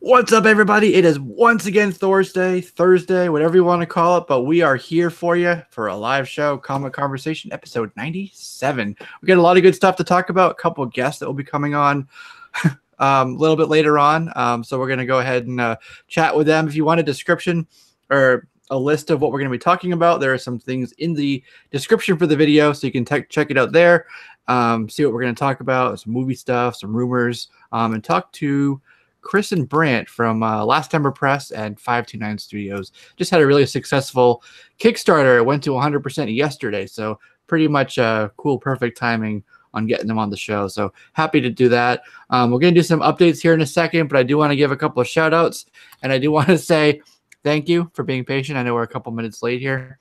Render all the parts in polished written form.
What's up, everybody? It is once again Thursday, whatever you want to call it, but we are here for you for a live show, Comic Conversation, episode 97. We got a lot of good stuff to talk about, a couple of guests that will be coming on a little bit later on, so we're going to go ahead and chat with them. If you want a description or a list of what we're going to be talking about, there are some things in the description for the video, so you can check it out there, see what we're going to talk about, some movie stuff, some rumors, and talk to Chris and Brant from Last Ember Press and 529 Studios. Just had a really successful Kickstarter. It went to 100% yesterday, so pretty much cool, perfect timing on getting them on the show. So happy to do that. We're going to do some updates here in a second, but I do want to give a couple of shout outs, and I do want to say thank you for being patient. I know we're a couple minutes late here.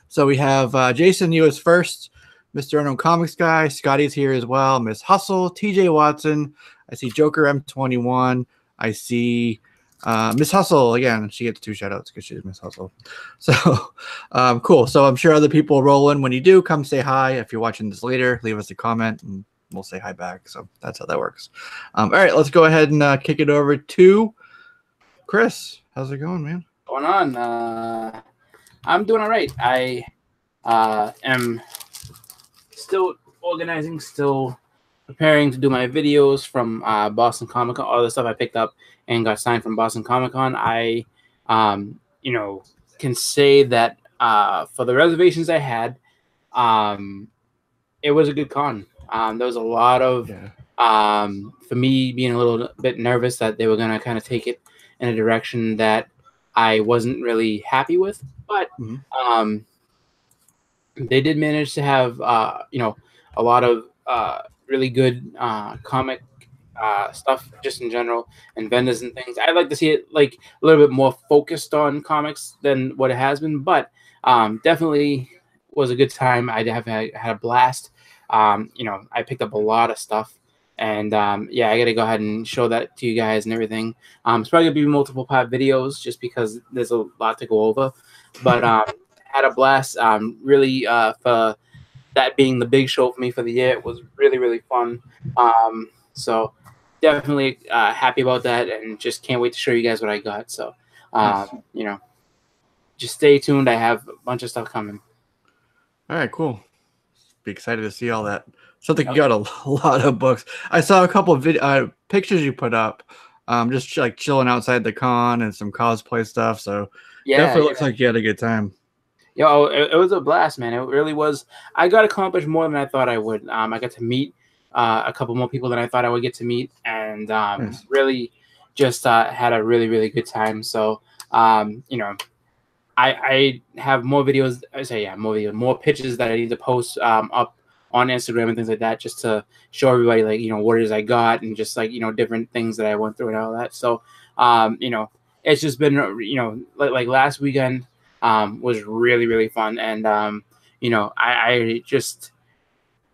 So we have Jason, you as first, Mr. Unknown Comics Guy, Scotty's here as well, Miss Hustle, TJ Watson, I see Joker M21. I see Miss Hustle again. She gets 2 shout outs because she's Miss Hustle. So cool. So I'm sure other people roll in. When you do, come say hi. If you're watching this later, leave us a comment and we'll say hi back. So that's how that works. All right, let's go ahead and kick it over to Chris. How's it going, man? Going on? I'm doing all right. I am still organizing, still preparing to do my videos from Boston Comic Con, all the stuff I picked up and got signed from Boston Comic Con. I, can say that for the reservations I had, it was a good con. There was a lot of, for me being a little bit nervous that they were going to kind of take it in a direction that I wasn't really happy with, but they did manage to have, a lot of really good comic stuff just in general and vendors and things. I'd like to see it like a little bit more focused on comics than what it has been, but definitely was a good time. I have had a blast. I picked up a lot of stuff, and yeah, I got to go ahead and show that to you guys and everything. It's probably gonna be multiple part videos just because there's a lot to go over, but had a blast. Really for that being the big show for me for the year, it was really, really fun. So definitely happy about that, and just can't wait to show you guys what I got. So, just stay tuned. I have a bunch of stuff coming. All right, cool. Be excited to see all that. Sounds like you got a lot of books. I saw a couple of pictures you put up, just like chilling outside the con and some cosplay stuff. So definitely looks like you had a good time. Yo, it was a blast, man. It really was. I got accomplished more than I thought I would. I got to meet a couple more people than I thought I would get to meet, and Nice. really just had a really, really good time. So, I have more videos. More pictures that I need to post up on Instagram and things like that, just to show everybody, like, what it is I got, and just like, different things that I went through and all that. So, it's just been, like last weekend. Was really, really fun. And, I just,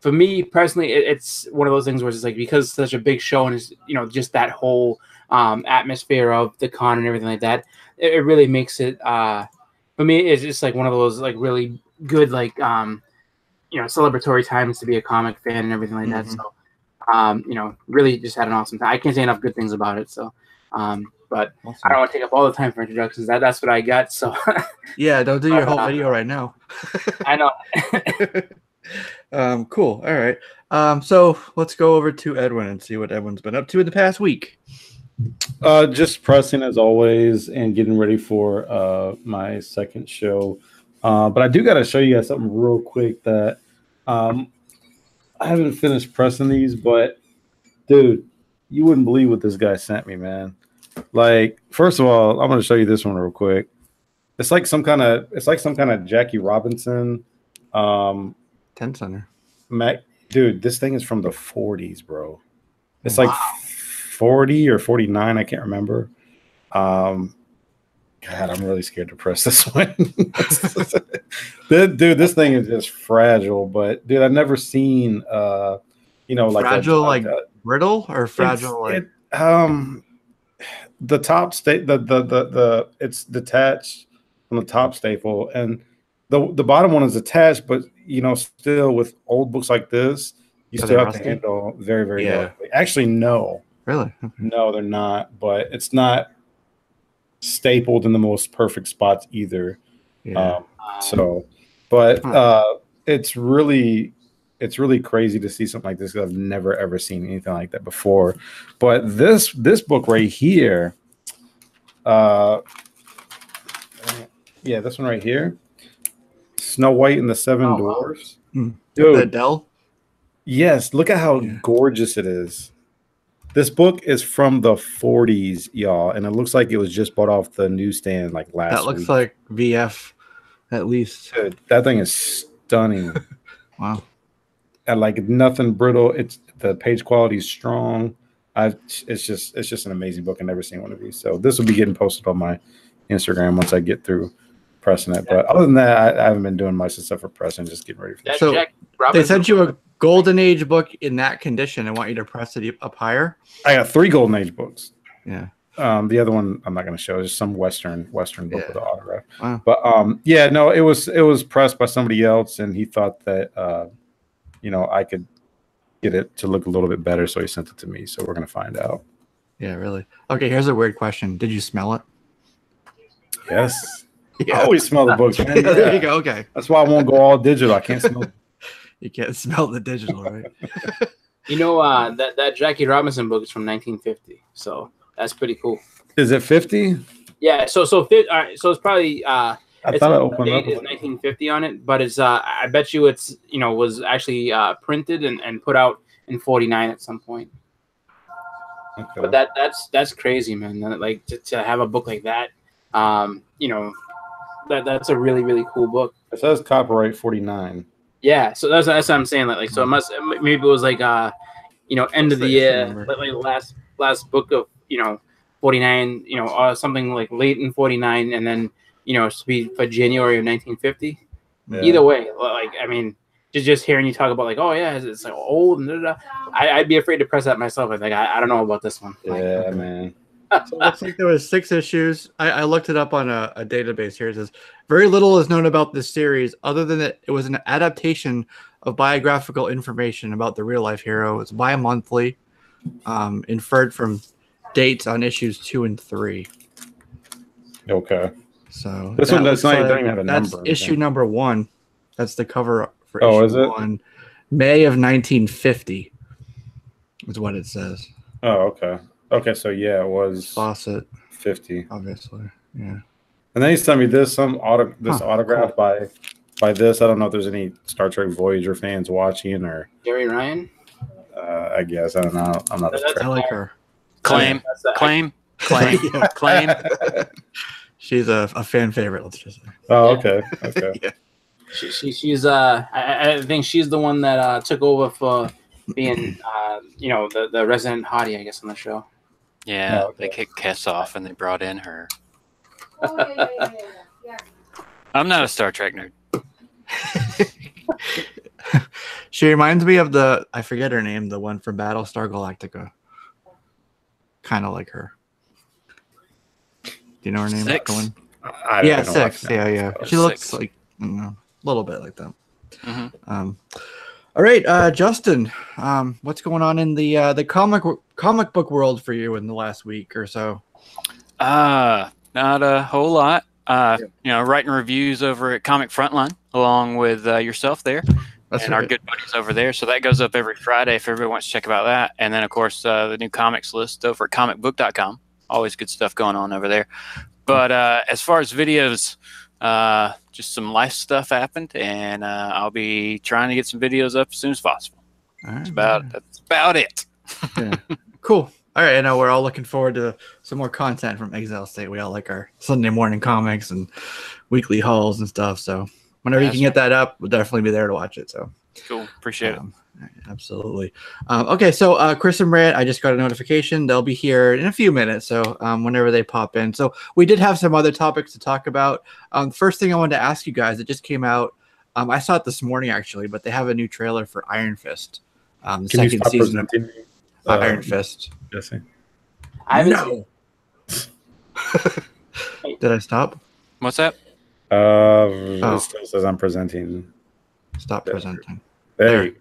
for me personally, it's one of those things where it's like, because it's such a big show and it's, just that whole atmosphere of the con and everything like that, it really makes it, for me, it's just like one of those like really good, like, celebratory times to be a comic fan and everything like that. So, really just had an awesome time. I can't say enough good things about it. So, but awesome. I don't want to take up all the time for introductions. That's what I got. So yeah, don't do your whole video right now. I know. Cool. All right. So let's go over to Edwin and see what Edwin's been up to in the past week. Just pressing as always and getting ready for my second show. But I do got to show you guys something real quick that I haven't finished pressing these, but dude, you wouldn't believe what this guy sent me, man. Like, first of all, I'm going to show you this one real quick. It's like some kind of Jackie Robinson 10 center. Dude, this thing is from the 40s, bro. It's like 40 or 49, I can't remember. God, I'm really scared to press this one. Dude, this thing is just fragile, but dude, I've never seen like fragile, like brittle, or fragile the top the it's detached from the top staple, and the bottom one is attached, but still with old books like this, you still have to handle very, very delicately. Actually, no. Really? No, they're not. But it's not stapled in the most perfect spots either. Yeah. It's really crazy to see something like this, because I've never ever seen anything like that before. But this book right here, this one right here, Snow White and the Seven Dwarfs. Wow. Dude, The Dell? yes, look at how gorgeous it is. This book is from the 40s, y'all, and it looks like it was just bought off the newsstand like last week. That looks like VF, at least. Dude, that thing is stunning. Wow. And like nothing brittle. It's the page quality is strong. It's just an amazing book. I've never seen one of these. So this will be getting posted on my Instagram once I get through pressing it. But other than that, I haven't been doing much stuff for pressing, just getting ready for that. So they sent you a Golden Age book in that condition and want you to press it up higher? I got 3 Golden Age books. Yeah. The other one I'm not going to show. It's some Western book with an autograph. Wow. But no, it was pressed by somebody else, and he thought that I could get it to look a little bit better, so he sent it to me. So we're going to find out. Yeah, really. Okay, here's a weird question. Did you smell it? Yes. Yeah. I always smell the books, man. There you go. Okay. That's why I won't go all digital. I can't smell. You can't smell the digital, right? That Jackie Robinson book is from 1950, so that's pretty cool. Is it 50? Yeah. So it's probably. I thought I opened up. It's 1950 on it, but it's. I bet you it's was actually printed and put out in 49 at some point. Okay. But that's crazy, man. Like to have a book like that, that's a really, really cool book. It says copyright 49. Yeah, so that's what I'm saying. Like so maybe it was like end of the year, like last book of 49, or something like late in 49, and then to be for January of 1950. Yeah. Either way, like I mean, just hearing you talk about like, oh yeah, it's like old and I'd be afraid to press that myself. I think I don't know about this one. Yeah, man. So it looks like there was 6 issues. I looked it up on a database here. It says very little is known about this series other than that it was an adaptation of biographical information about the real life hero. It's bi-monthly, inferred from dates on issues 2 and 3. Okay. So this one doesn't even have a number. That's issue number 1. That's the cover for issue 1. May of 1950 is what it says. Oh, okay. Okay, so yeah, it was Fawcett 50, obviously. Yeah, and then he's telling me this autograph cool. by this. I don't know if there's any Star Trek Voyager fans watching or Gary Ryan. I guess I don't know. I'm not. I like her. Claim. She's a fan favorite. Let's just say. Oh, okay. Yeah. She's I think she's the one that took over for being the resident hottie, I guess, on the show. Yeah, they kicked Kess off and they brought in her. Yeah. I'm not a Star Trek nerd. She reminds me of I forget her name, the one from Battlestar Galactica. Kind of like her. Do you know her name? Six. Yeah, 6. Yeah. She looks 6. like a little bit like that. Mm-hmm. All right, Justin, what's going on in the comic book world for you in the last week or so? Not a whole lot. Writing reviews over at Comic Frontline along with yourself there. That's our good buddies over there. So that goes up every Friday if everybody wants to check about that. And then, of course, the new comics list over at comicbook.com. Always good stuff going on over there. But as far as videos, just some life stuff happened, and I'll be trying to get some videos up as soon as possible. That's about it. Yeah. Cool. All right, I know we're all looking forward to some more content from Exile State. We all like our Sunday morning comics and weekly hauls and stuff. So whenever you can get that up, we'll definitely be there to watch it. So cool. Appreciate it. Absolutely. Okay, so Chris and Brant, I just got a notification. They'll be here in a few minutes, so whenever they pop in. So we did have some other topics to talk about. First thing I wanted to ask you guys, it just came out. I saw it this morning, actually, but they have a new trailer for Iron Fist. The second season of Iron Fist. Jesse? No. Did I stop? What's that? It still says I'm presenting. Stop presenting. There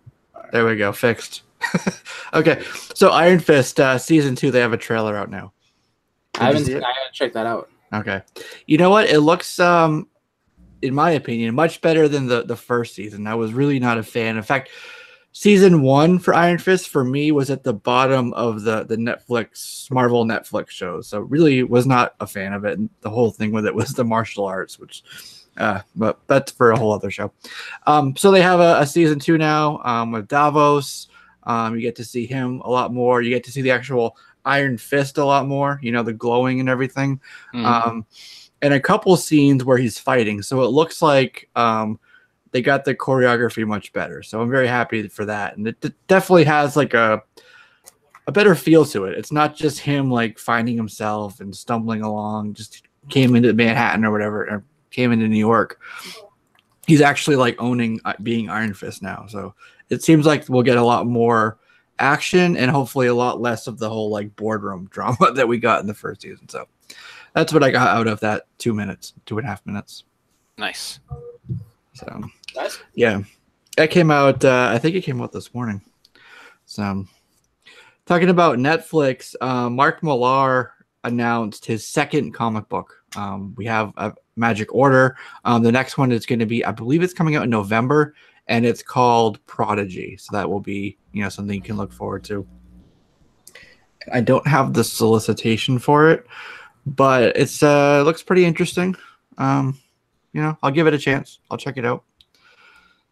we go. Fixed. Okay, so Iron Fist season 2, they have a trailer out now. I haven't seen it. I gotta check that out. Okay, you know what? It looks, in my opinion, much better than the first season. I was really not a fan. In fact, season 1 for Iron Fist for me was at the bottom of the Marvel Netflix shows. So really was not a fan of it. And the whole thing with it was the martial arts, which, but that's for a whole other show. So they have a season 2 now with Davos. You get to see him a lot more. You get to see the actual Iron Fist a lot more, the glowing and everything. And a couple scenes where he's fighting. So it looks like they got the choreography much better. So I'm very happy for that. And it definitely has like a better feel to it. It's not just him like finding himself and stumbling along, just came into Manhattan or whatever, or came into New York. He's actually like owning being Iron Fist now. So it seems like we'll get a lot more action and hopefully a lot less of the whole like boardroom drama that we got in the first season. So that's what I got out of that 2.5 minutes. Nice. So yeah, that came out. I think it came out this morning. So talking about Netflix, Mark Millar announced his second comic book. We have a Magic Order. The next one is going to be, I believe it's coming out in November, and it's called Prodigy. So that will be, something you can look forward to. I don't have the solicitation for it, but it's looks pretty interesting. I'll give it a chance. I'll check it out.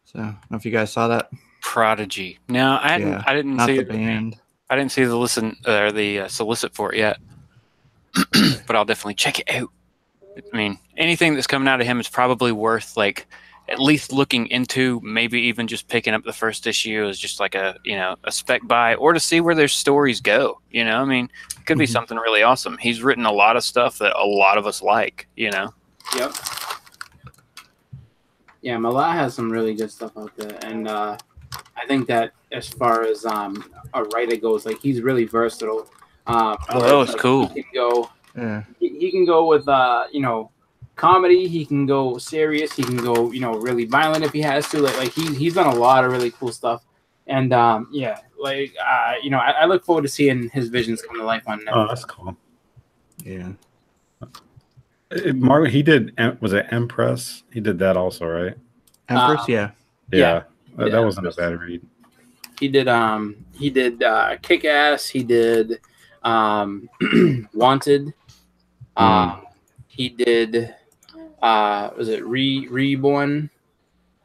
So I don't know if you guys saw that. Prodigy. No, I didn't see the band. I didn't see the solicit for it yet, but I'll definitely check it out. I mean, anything that's coming out of him is probably worth like at least looking into, maybe even just picking up the first issue as just like a spec buy, or to see where their stories go. I mean, it could be something really awesome. He's written a lot of stuff that a lot of us like. Yep. Yeah, Millar has some really good stuff out there, and I think that as far as a writer goes, like he's really versatile. It's cool. He can go with comedy. He can go serious. He can go really violent if he has to. Like he's done a lot of really cool stuff, and I look forward to seeing his visions come to life on Netflix. Oh, that's cool. Yeah. Mark, he did. Was it Empress? He did that also, right? Empress, yeah. That wasn't a bad read. He did. He did Kick Ass. He did Wanted. He did. Was it Reborn?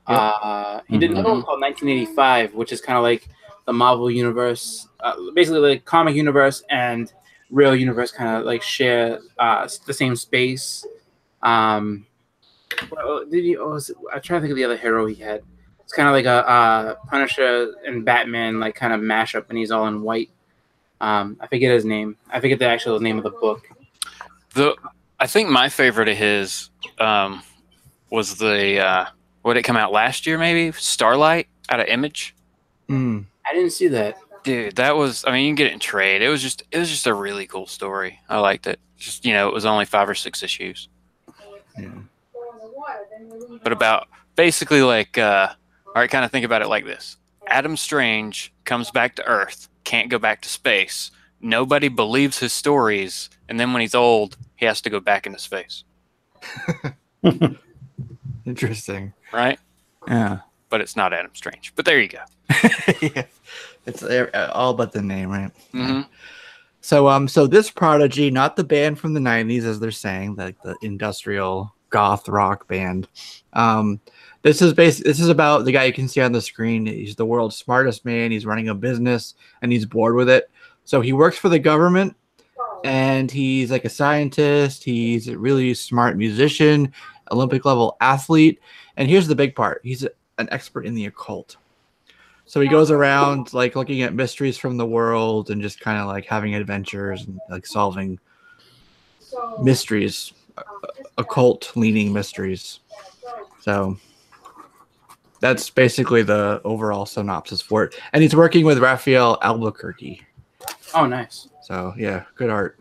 Yep. He did another one called 1985, which is kind of like the Marvel universe, basically like comic universe and real universe kind of like share the same space. I'm trying to think of the other hero he had. It's kind of like a Punisher and Batman like kind of mashup, and he's all in white. I forget his name. I forget the actual name of the book. I think my favorite of his was the what did it come out last year? Maybe Starlight out of Image. I didn't see that. Dude, that was, I mean, you can get it in trade. It was just a really cool story. I liked it. Just, it was only 5 or 6 issues. Yeah. But about basically like, all right, kind of think about it like this. Adam Strange comes back to Earth, can't go back to space. Nobody believes his stories. And then when he's old, he has to go back into space. Interesting. Right? Yeah. But it's not Adam Strange. But there you go. Yeah. It's all but the name, right? Mm-hmm. So this Prodigy, not the band from the 90s, as they're saying, like the industrial goth rock band. This is about the guy you can see on the screen. He's the world's smartest man. He's running a business and he's bored with it. So he works for the government and he's like a scientist. He's a really smart musician, Olympic level athlete. And here's the big part. He's an expert in the occult. So he goes around like looking at mysteries from the world and just kind of like having adventures and like solving mysteries, occult leaning mysteries. So that's basically the overall synopsis for it. And he's working with Raphael Albuquerque. Oh, nice. So yeah, good art.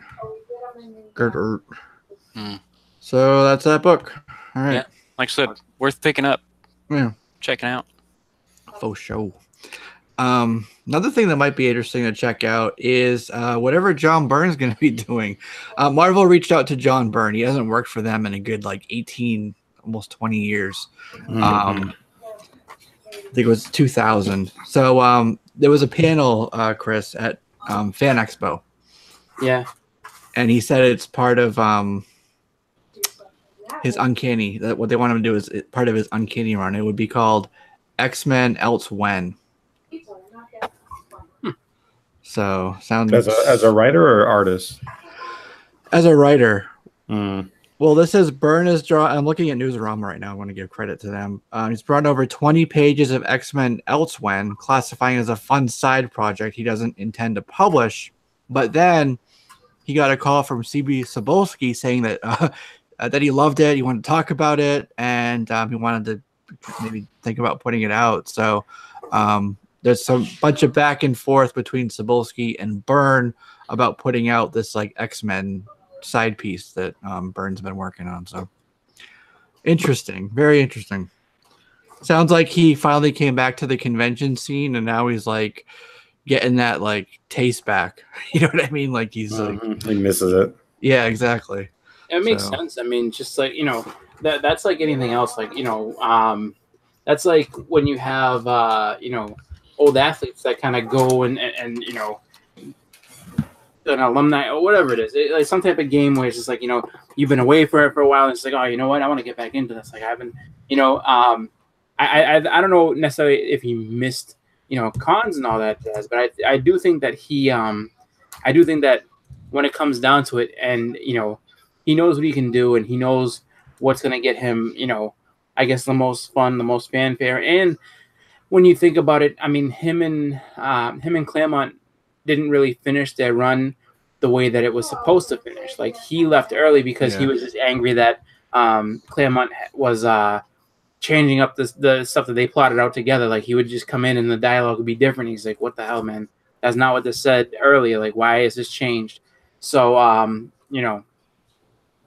Good art. So that's that book. All right. Yeah, like I said, worth picking up. Yeah. Checking out. For sure. Another thing that might be interesting to check out is whatever John Byrne's going to be doing. Marvel reached out to John Byrne. He hasn't worked for them in a good 18, almost 20 years. I think it was 2000. So there was a panel, Chris, at Fan Expo. Yeah. And he said it's part of his Uncanny. That what they want him to do is part of his Uncanny run. It would be called X-Men Else When. So sounds as a writer or artist? As a writer. Well, this is Byrne is draw. I'm looking at Newsarama right now. I want to give credit to them. He's brought over 20 pages of X-Men Else When, classifying as a fun side project he doesn't intend to publish. But then he got a call from CB Cebulski saying that that he loved it, he wanted to talk about it, and he wanted to maybe think about putting it out. So there's some bunch of back and forth between Cebulski and Byrne about putting out this X-Men side piece that Byrne's been working on. So interesting, very interesting. Sounds like he finally came back to the convention scene, and now he's getting that taste back. You know what I mean? He's he misses it. Yeah, exactly. It makes sense. I mean, just that's like anything else. That's like when you have old athletes that kind of go and an alumni or whatever it is, like some type of game where it's just you've been away for a while, and it's oh, you know what, I want to get back into this. I've been, I don't know necessarily if he missed cons and all that jazz, but I do think that I do think that when it comes down to it, and he knows what he can do, and he knows what's going to get him, I guess the most fun, the most fanfare. And when you think about it, I mean, him and Claremont didn't really finish their run the way that it was supposed to finish. He left early because he was just angry that Claremont was changing up the stuff that they plotted out together. He would just come in and the dialogue would be different. He's like, what the hell, man? That's not what this said earlier. Why is this changed? So,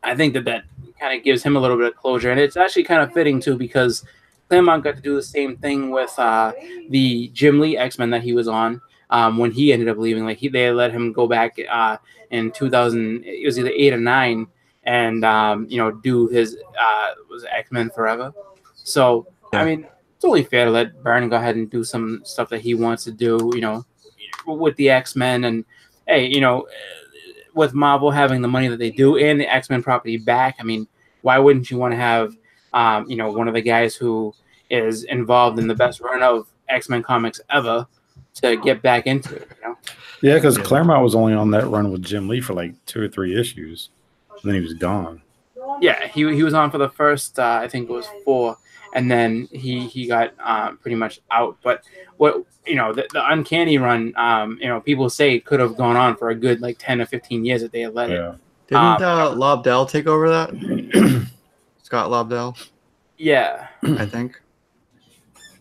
I think that kind of gives him a little bit of closure. And it's actually kind of fitting, too, because Claremont got to do the same thing with the Jim Lee X-Men that he was on when he ended up leaving. They let him go back in 2000, it was either 8 or 9, and, do his was X-Men Forever. So, I mean, it's only fair to let Byrne go ahead and do some stuff that he wants to do, with the X-Men. And, hey, with Marvel having the money that they do and the X-Men property back, I mean, why wouldn't you want to have, one of the guys who is involved in the best run of X-Men comics ever to get back into it, Yeah, because Claremont was only on that run with Jim Lee for 2 or 3 issues, and then he was gone. Yeah, he was on for the first, I think it was 4, and then he got pretty much out. But what the Uncanny run, people say it could have gone on for a good 10 or 15 years if they had let it. Didn't Lobdell take over that? Scott Lobdell? Yeah, I think.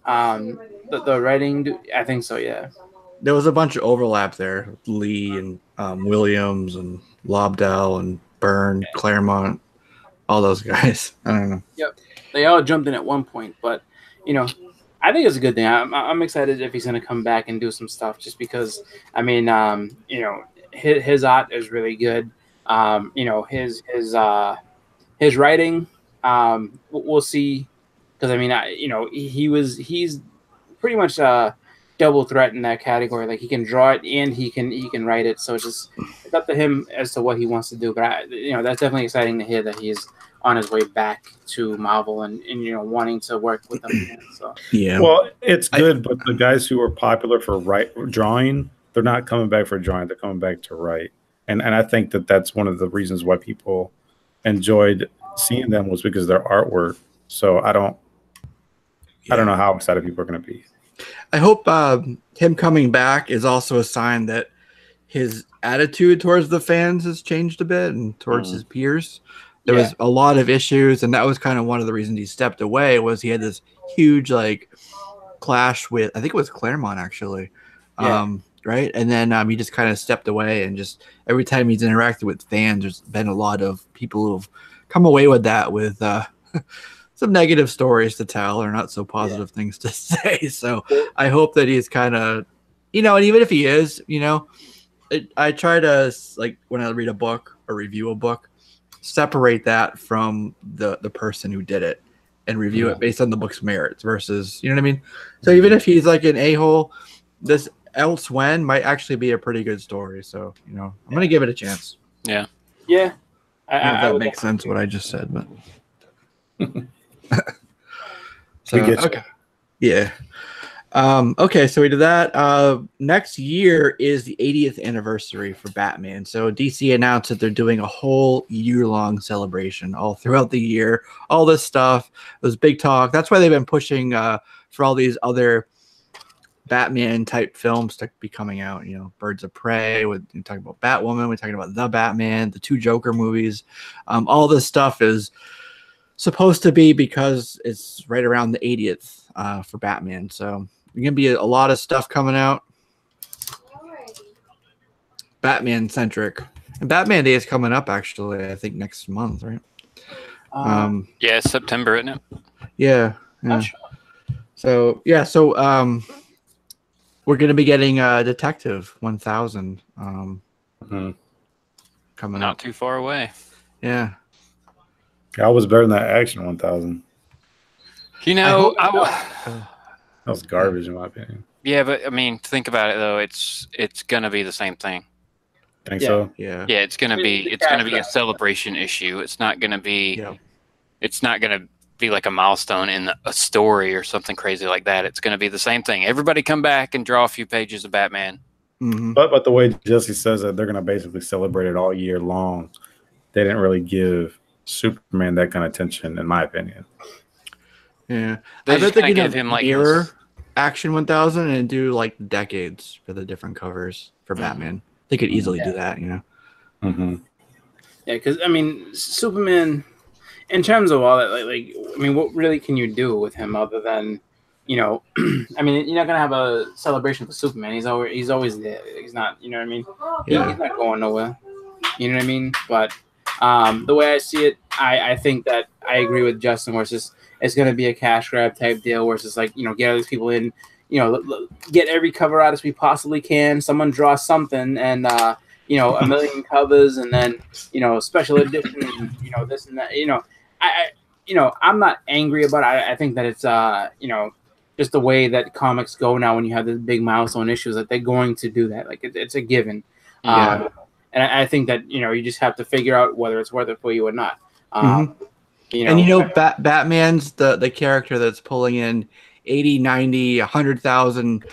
The writing, I think so. Yeah. There was a bunch of overlap there. Lee and Williams and Lobdell and Byrne, Claremont, all those guys. I don't know. Yep, they all jumped in at one point, but I think it's a good thing. I'm excited if he's going to come back and do some stuff, just because I mean, his art is really good. His writing, we'll see, because I mean, he's pretty much double threat in that category. He can draw it and he can write it. So it's up to him as to what he wants to do. But that's definitely exciting to hear that he's on his way back to Marvel and wanting to work with them again. So yeah, well, it's good, but the guys who are popular for drawing, they're not coming back for drawing; they're coming back to write. And I think that's one of the reasons why people enjoyed seeing them, was because of their artwork. So I don't know how excited people are going to be. I hope him coming back is also a sign that his attitude towards the fans has changed a bit and towards his peers. There was a lot of issues, and that was kind of one of the reasons he stepped away, was he had this huge clash with, I think it was Claremont actually. Right. And then he just kind of stepped away, and just every time he's interacted with fans, there's been a lot of people who've come away with that, with some negative stories to tell or not so positive things to say. So I hope that he's kind of, and even if he is, I try to, like, when I read a book or review a book, separate that from the person who did it and review it based on the book's merits versus, you know what I mean? So even if he's like an a-hole, this Else When might actually be a pretty good story. So, I'm going to give it a chance. Yeah. I don't know if that makes sense what I just said, but. So, okay. Yeah. Okay, so we did that. Next year is the 80th anniversary for Batman. So DC announced that they're doing a whole year-long celebration all throughout the year. All this stuff. It was big talk. That's why they've been pushing for all these other Batman type films to be coming out. Birds of Prey. We're talking about Batwoman. We're talking about The Batman, the 2 Joker movies. All this stuff is supposed to be because it's right around the 80th for Batman. So there's gonna be a lot of stuff coming out. Batman centric, and Batman Day is coming up actually. I think next month, right? Yeah, it's September, isn't it? Yeah. So we're gonna be getting Detective 1000 coming Not up. too far away. Yeah. I was better than that Action 1000. I That was garbage in my opinion. Yeah, but I mean, think about it though. It's gonna be the same thing. Think so? Yeah. Yeah, it's gonna be a celebration issue. It's not gonna be. Yeah. It's not gonna be like a milestone in a story or something crazy like that. It's gonna be the same thing. Everybody come back and draw a few pages of Batman. Mm-hmm. But the way Jesse says that they're gonna basically celebrate it all year long. They didn't really give Superman that kind of attention, in my opinion. Yeah, They I bet just they kinda could give him, like, mirror this- Action 1000 and do like decades for the different covers for Batman. They could easily do that, Mm-hmm. Yeah, because I mean, Superman, in terms of all that, like, I mean, what really can you do with him other than, I mean, you're not gonna have a celebration for Superman. He's always there. He's not, you know what I mean? Yeah. He's not going nowhere. You know what I mean? But the way I see it, I think that I agree with Justin, where it's going to be a cash grab type deal, where it's just like, get all these people in, get every cover artist we possibly can. Someone draw something, and a million covers, and then special edition, and this and that. I'm not angry about it. I think that it's just the way that comics go now. When you have these big milestone issues, that they're going to do that. Like it's a given. Yeah. And I think that you just have to figure out whether it's worth it for you or not. Batman's the character that's pulling in 80, 90, 100,000,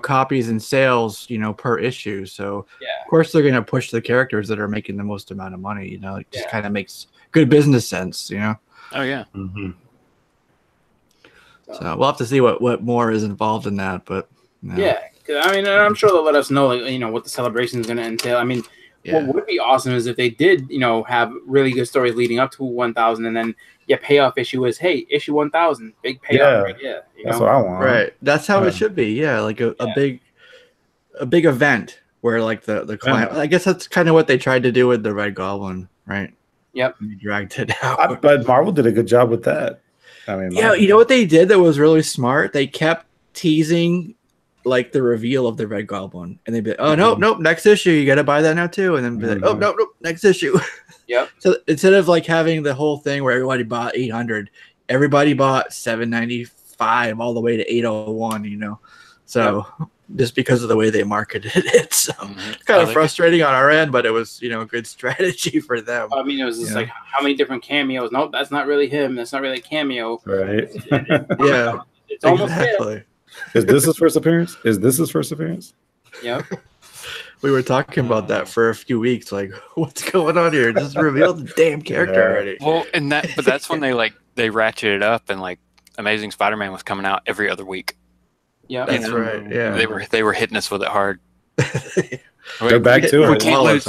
copies in sales, per issue. So of course they're going to push the characters that are making the most amount of money. It just kind of makes good business sense. Oh yeah. Mm-hmm. So we'll have to see what more is involved in that, but yeah. I mean, I'm sure they'll let us know, what the celebration is going to entail. I mean, what would be awesome is if they did, have really good stories leading up to 1000, and then your payoff issue is, hey, issue 1000, big payoff. Right? Yeah, that's what I want. Right, that's how it should be. Yeah, like a big event where like the client. I guess that's kind of what they tried to do with the Red Goblin, right? Yep, they dragged it out. But Marvel did a good job with that. I mean, you know what they did that was really smart? They kept teasing like the reveal of the Red Goblin, and they'd be like, oh nope, next issue you got to buy that now too, and then be like, oh nope, next issue. Yep. So instead of like having the whole thing where everybody bought 800, everybody bought 795 all the way to 801. So just because of the way they marketed it, so it's kind of frustrating on our end, but it was a good strategy for them. I mean, it was just like how many different cameos? Nope, that's not really him. That's not really a cameo. Right. Yeah. It's almost exactly. Is this his first appearance? Yep. We were talking about that for a few weeks. Like, what's going on here? Just revealed the damn character already. Well, but that's when they ratcheted up, and like Amazing Spider-Man was coming out every other week. Yeah, that's right. Yeah, they were hitting us with it hard. They're back to it. We can't lose.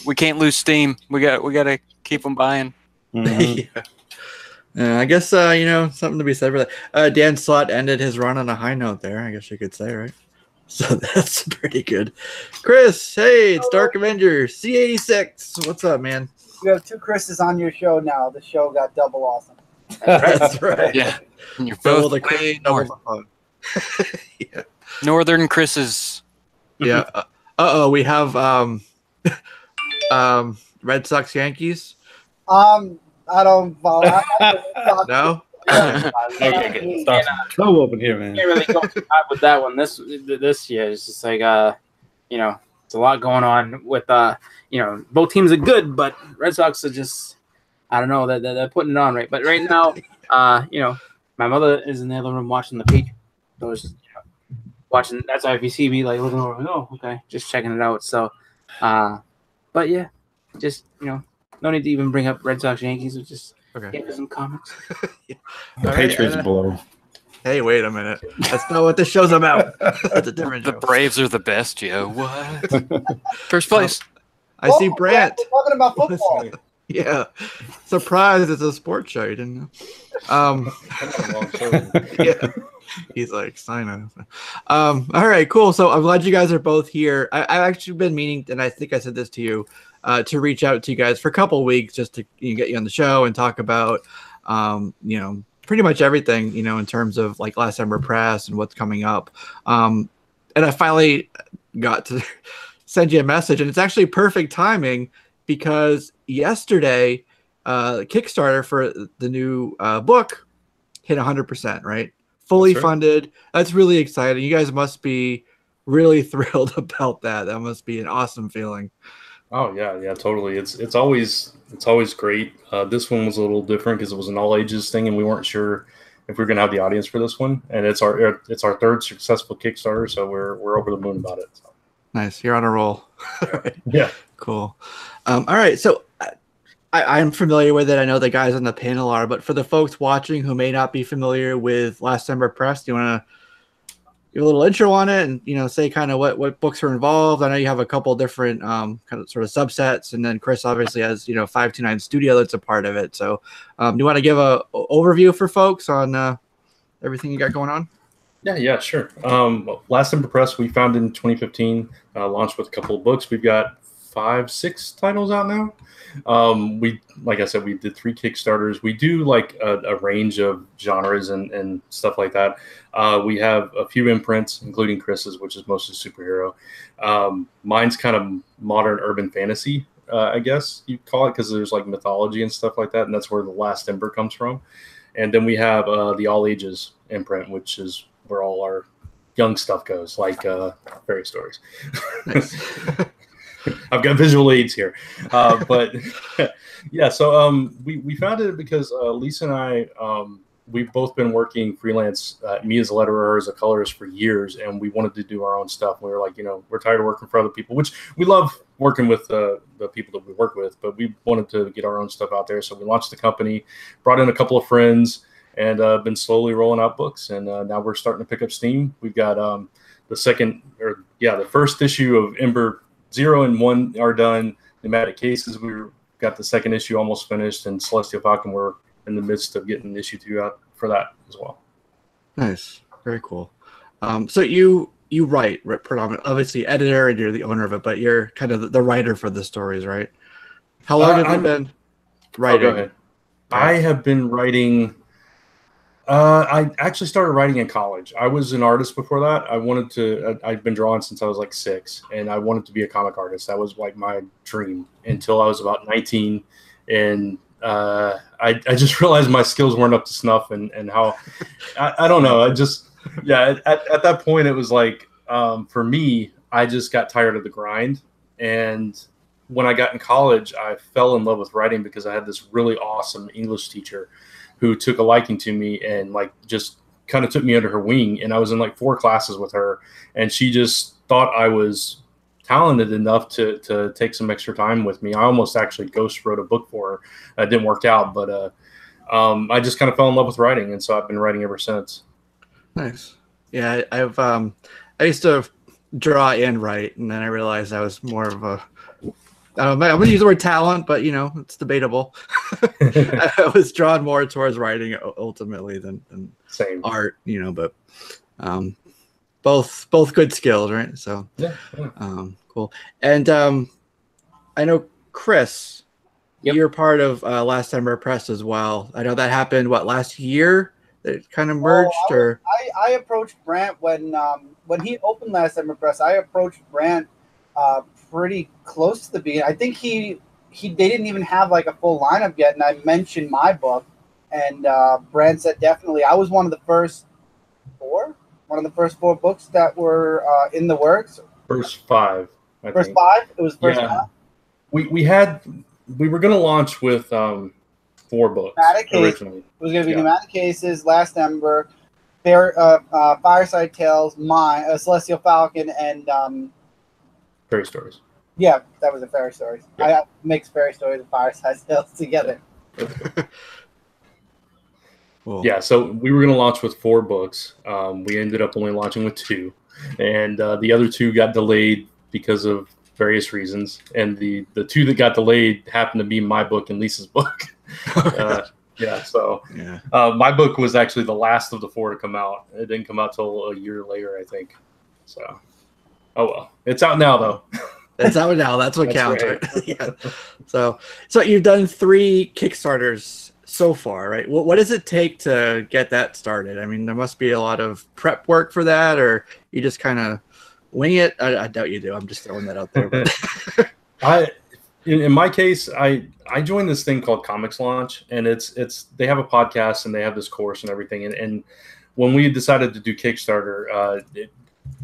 We can't lose steam. We got to keep them buying. Mm-hmm. I guess something to be said for that. Dan Slott ended his run on a high note there. I guess you could say, right? So that's pretty good. Chris, hey, it's Dark Avenger C86. What's up, man? You have 2 Chris's on your show now. The show got double awesome. That's right. Yeah. And you're Double both the way cream, double north. the fun. Yeah. Northern Chris's. Yeah. We have Red Sox Yankees. I don't follow. No. Okay, good. Start some trouble up in here, man. Can't really go with that one. This year it's just like it's a lot going on with both teams are good, but Red Sox are just I don't know they're putting it on right. But right now, my mother is in the other room watching the Patriots. So it's just, watching. That's why if you see me like looking over, oh okay, just checking it out. So, but yeah, just no need to even bring up Red Sox Yankees. It's just get some comics. Yeah. The Patriots blow. Hey, wait a minute. That's not what this show's about. That's a different The show. Braves are the best, Joe. What? First place. I see Brant. We're talking about football. Yeah. Surprise, it's a sports show. You didn't know. Yeah. He's like, sign up. All right, cool. So I'm glad you guys are both here. I've actually been meaning, and I think I said this to you, to reach out to you guys for a couple of weeks just to get you on the show and talk about, pretty much everything, in terms of like Last Ember Press and what's coming up. And I finally got to send you a message, and it's actually perfect timing because yesterday, Kickstarter for the new book hit 100%, right? Fully funded. That's really exciting. You guys must be really thrilled about that. That must be an awesome feeling. Oh yeah, totally. It's always great. This one was a little different because it was an all ages thing, and we weren't sure if we were gonna have the audience for this one. And it's our third successful Kickstarter, so we're over the moon about it. So. Nice, you're on a roll. Yeah, cool. All right, so I'm familiar with it. I know the guys on the panel are, but for the folks watching who may not be familiar with Last Ember Press, do you want to give a little intro on it and say kind of what books are involved? I know you have a couple different kind of sort of subsets, and then Chris obviously has 529 Studio that's a part of it. So do you want to give a overview for folks on everything you got going on? Yeah, sure. Last Ember Press we founded in 2015, launched with a couple of books. We've got 5-6 titles out now. Like I said, we did 3 Kickstarters. We do like a range of genres and stuff like that. We have a few imprints, including Chris's, which is mostly superhero. Mine's kind of modern urban fantasy, I guess you'd call it, because there's like mythology and stuff like that, and that's where the Last Ember comes from. And then we have the all ages imprint, which is where all our young stuff goes, like fairy stories. Nice. I've got visual aids here, but yeah. So we founded it because Lisa and I we've both been working freelance. Me as a letterer, her as a colorist for years, and we wanted to do our own stuff. We were like, we're tired of working for other people, which we love working with the people that we work with, but we wanted to get our own stuff out there. So we launched the company, brought in a couple of friends, and been slowly rolling out books. And now we're starting to pick up steam. We've got the first issue of Ember 0 and 1 are done. Pneumatic Cases, we've got the second issue almost finished, and Celestial Falcon, we're in the midst of getting issue 2 out for that as well. Nice, very cool. So you write predominantly, obviously editor, and you're the owner of it, but you're kind of the writer for the stories, right? How long have you been writing? Go ahead. I have been writing. I actually started writing in college. I was an artist before that. I'd been drawing since I was like 6, and I wanted to be a comic artist. That was like my dream until I was about 19. And I just realized my skills weren't up to snuff, and how, I don't know. At that point it was like, for me, I just got tired of the grind. And when I got in college, I fell in love with writing because I had this really awesome English teacher who took a liking to me and like just kind of took me under her wing. And I was in like 4 classes with her, and she just thought I was talented enough to take some extra time with me. I almost actually ghost wrote a book for her. It didn't work out, but I just kind of fell in love with writing, and so I've been writing ever since. Nice. Yeah, I used to draw and write, and then I realized I was more of a, I'm going to use the word talent, but it's debatable. I was drawn more towards writing ultimately than Same. Art, but both good skills, right? So yeah. Cool. And I know Chris, you're part of Last Ember Press as well. I know that happened, last year? That it kind of merged? I approached Brant when he opened Last Ember Press. I approached Brant pretty close to the beginning. I think they didn't even have like a full lineup yet, and I mentioned my book, and Brant said definitely. I was one of the first four books that were in the works. First five. I think. Five? It was first five? We were going to launch with 4 books originally. It was going to be Pneumatic Cases, Last Ember, Fireside Tales, Celestial Falcon, and Fairy Stories. Yeah, that was a Fairy Stories. Yeah. I mix Fairy Stories and Fireside Tales together. Cool. Yeah, so we were going to launch with 4 books. We ended up only launching with 2, and the other 2 got delayed because of various reasons. And the 2 that got delayed happened to be my book and Lisa's book. My book was actually the last of the 4 to come out. It didn't come out till a year later, I think. So, oh well, it's out now though. It's out now. That's what counts, right? Yeah. So you've done 3 Kickstarters so far, right? What does it take to get that started? I mean, there must be a lot of prep work for that, or you just kind of wing it. I doubt you do. I'm just throwing that out there. But. In my case, I joined this thing called Comics Launch, and it's they have a podcast and they have this course and everything. And when we decided to do Kickstarter,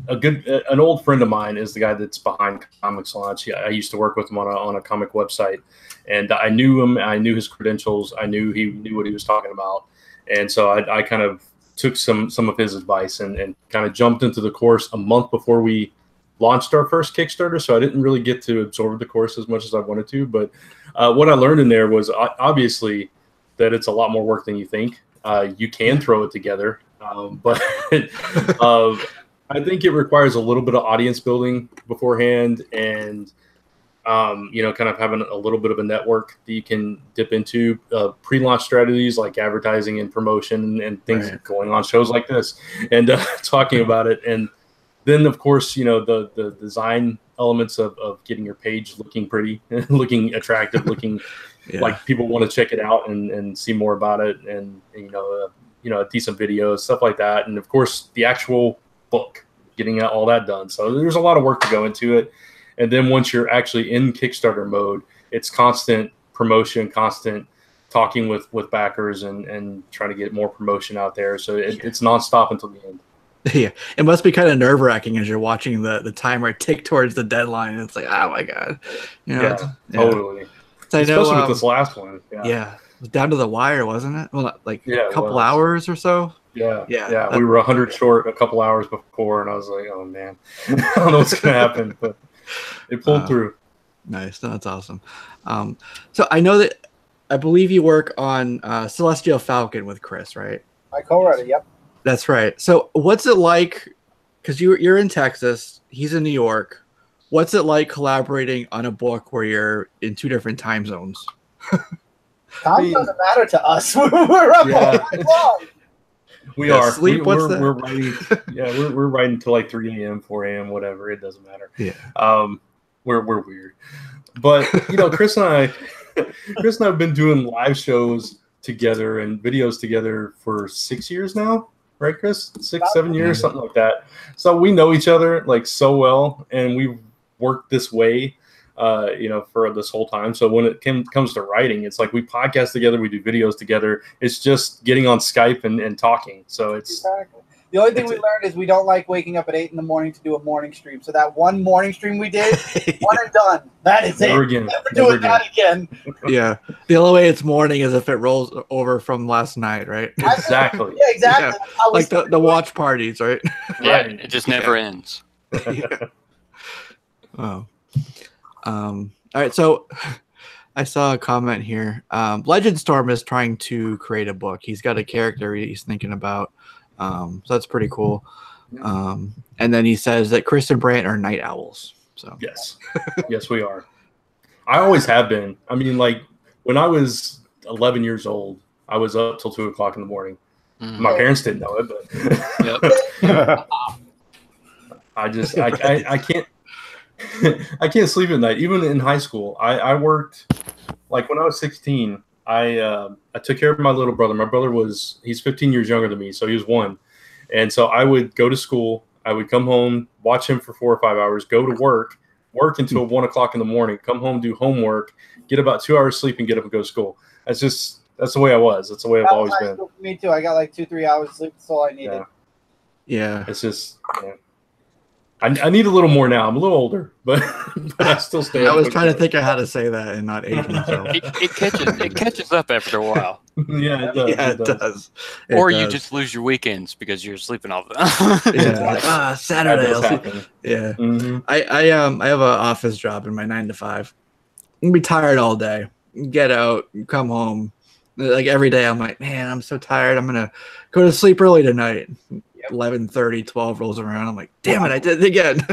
an old friend of mine is the guy that's behind Comics Launch. I used to work with him on a comic website, and I knew him. I knew his credentials. I knew he knew what he was talking about, and so I kind of took some of his advice and kind of jumped into the course a month before we launched our first Kickstarter. So I didn't really get to absorb the course as much as I wanted to. But what I learned in there was obviously that it's a lot more work than you think. You can throw it together, but I think it requires a little bit of audience building beforehand, and kind of having a little bit of a network that you can dip into. Pre-launch strategies like advertising and promotion and things going on shows like this, and talking about it. And then, of course, the design elements of getting your page looking pretty, looking attractive, looking like people want to check it out and see more about it, and a decent video, stuff like that. And of course, the actual book, getting all that done. So there's a lot of work to go into it. And then once you're actually in Kickstarter mode, it's constant promotion, constant talking with backers and trying to get more promotion out there. So it's nonstop until the end. Yeah, it must be kind of nerve-wracking as you're watching the timer tick towards the deadline. It's like, oh my god, totally. Especially with this last one. Yeah, it was down to the wire, wasn't it? Well, like a couple hours or so. Yeah. We were 100 short a couple hours before, and I was like, oh man, I don't know what's gonna happen, but it pulled through. Nice, that's awesome. So I know that I believe you work on Celestial Falcon with Chris, right? I co-wrote it. Yep. That's right. So what's it like, because you're in Texas, he's in New York. What's it like collaborating on a book where you're in 2 different time zones? Time doesn't matter to us. We're up all night long. We are. Sleep, we're writing. We're writing till like 3 a.m., 4 a.m., whatever. It doesn't matter. Yeah. We're weird. But, Chris and I have been doing live shows together and videos together for 6 years now. Right, Chris? 6, 7 years, something like that. So we know each other like so well, and we've worked this way, for this whole time. So when it comes to writing, it's like we podcast together, we do videos together. It's just getting on Skype and talking. So it's exactly. The only thing we learned is we don't like waking up at 8 in the morning to do a morning stream. So that one morning stream we did, one and done. That is Never it. Again. Never doing that again. Yeah. The only way it's morning is if it rolls over from last night, right? Exactly. Yeah, exactly. Yeah. Like the watch parties, right? Yeah, it just never ends. Oh. All right, so I saw a comment here. Legend Storm is trying to create a book. He's got a character he's thinking about. So that's pretty cool. And then he says that Chris and Brant are night owls. So yes, we are. I always have been. I mean, like when I was 11 years old, I was up till 2 o'clock in the morning. My parents didn't know it, but I can't. I can't sleep at night. Even in high school, I worked like when I was 16, I took care of my little brother. My brother he's 15 years younger than me, so he was 1. And so I would go to school. I would come home, watch him for 4 or 5 hours, go to work until 1 o'clock in the morning, come home, do homework, get about 2 hours sleep, and get up and go to school. That's the way I was. That's the way I've always been. Me too. I got like 2-3 hours sleep. That's all I needed. Yeah. It's just, I need a little more now. I'm a little older, but I still stay. I was trying to think of how to say that and not age myself. It catches up after a while. Yeah, it does. Yeah, it does. Or you just lose your weekends because you're sleeping all the time. Yeah, Saturday. Yeah. Mm-hmm. I have an office job in my 9 to 5. I'm gonna be tired all day. Get out, come home. Like every day, I'm like, man, I'm so tired. I'm gonna go to sleep early tonight. 11:30, 12 rolls around. I'm like, damn it, I did it again.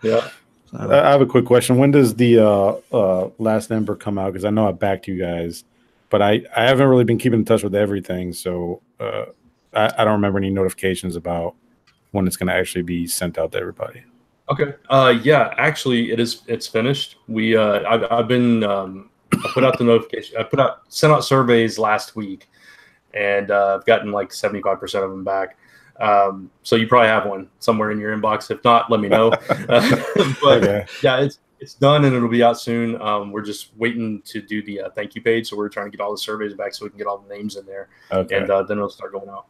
Yeah. I have a quick question. When does the last Ember come out? Because I know I backed you guys, but I haven't really been keeping in touch with everything. So I don't remember any notifications about when it's going to actually be sent out to everybody. Okay. Yeah, actually, it's finished. I've been I put out the notification. Sent out surveys last week, and I've gotten like 75% of them back. So you probably have one somewhere in your inbox. If not, let me know. But okay. Yeah, it's done and it'll be out soon. We're just waiting to do the thank you page. So we're trying to get all the surveys back so we can get all the names in there. Okay. And then it'll start going out.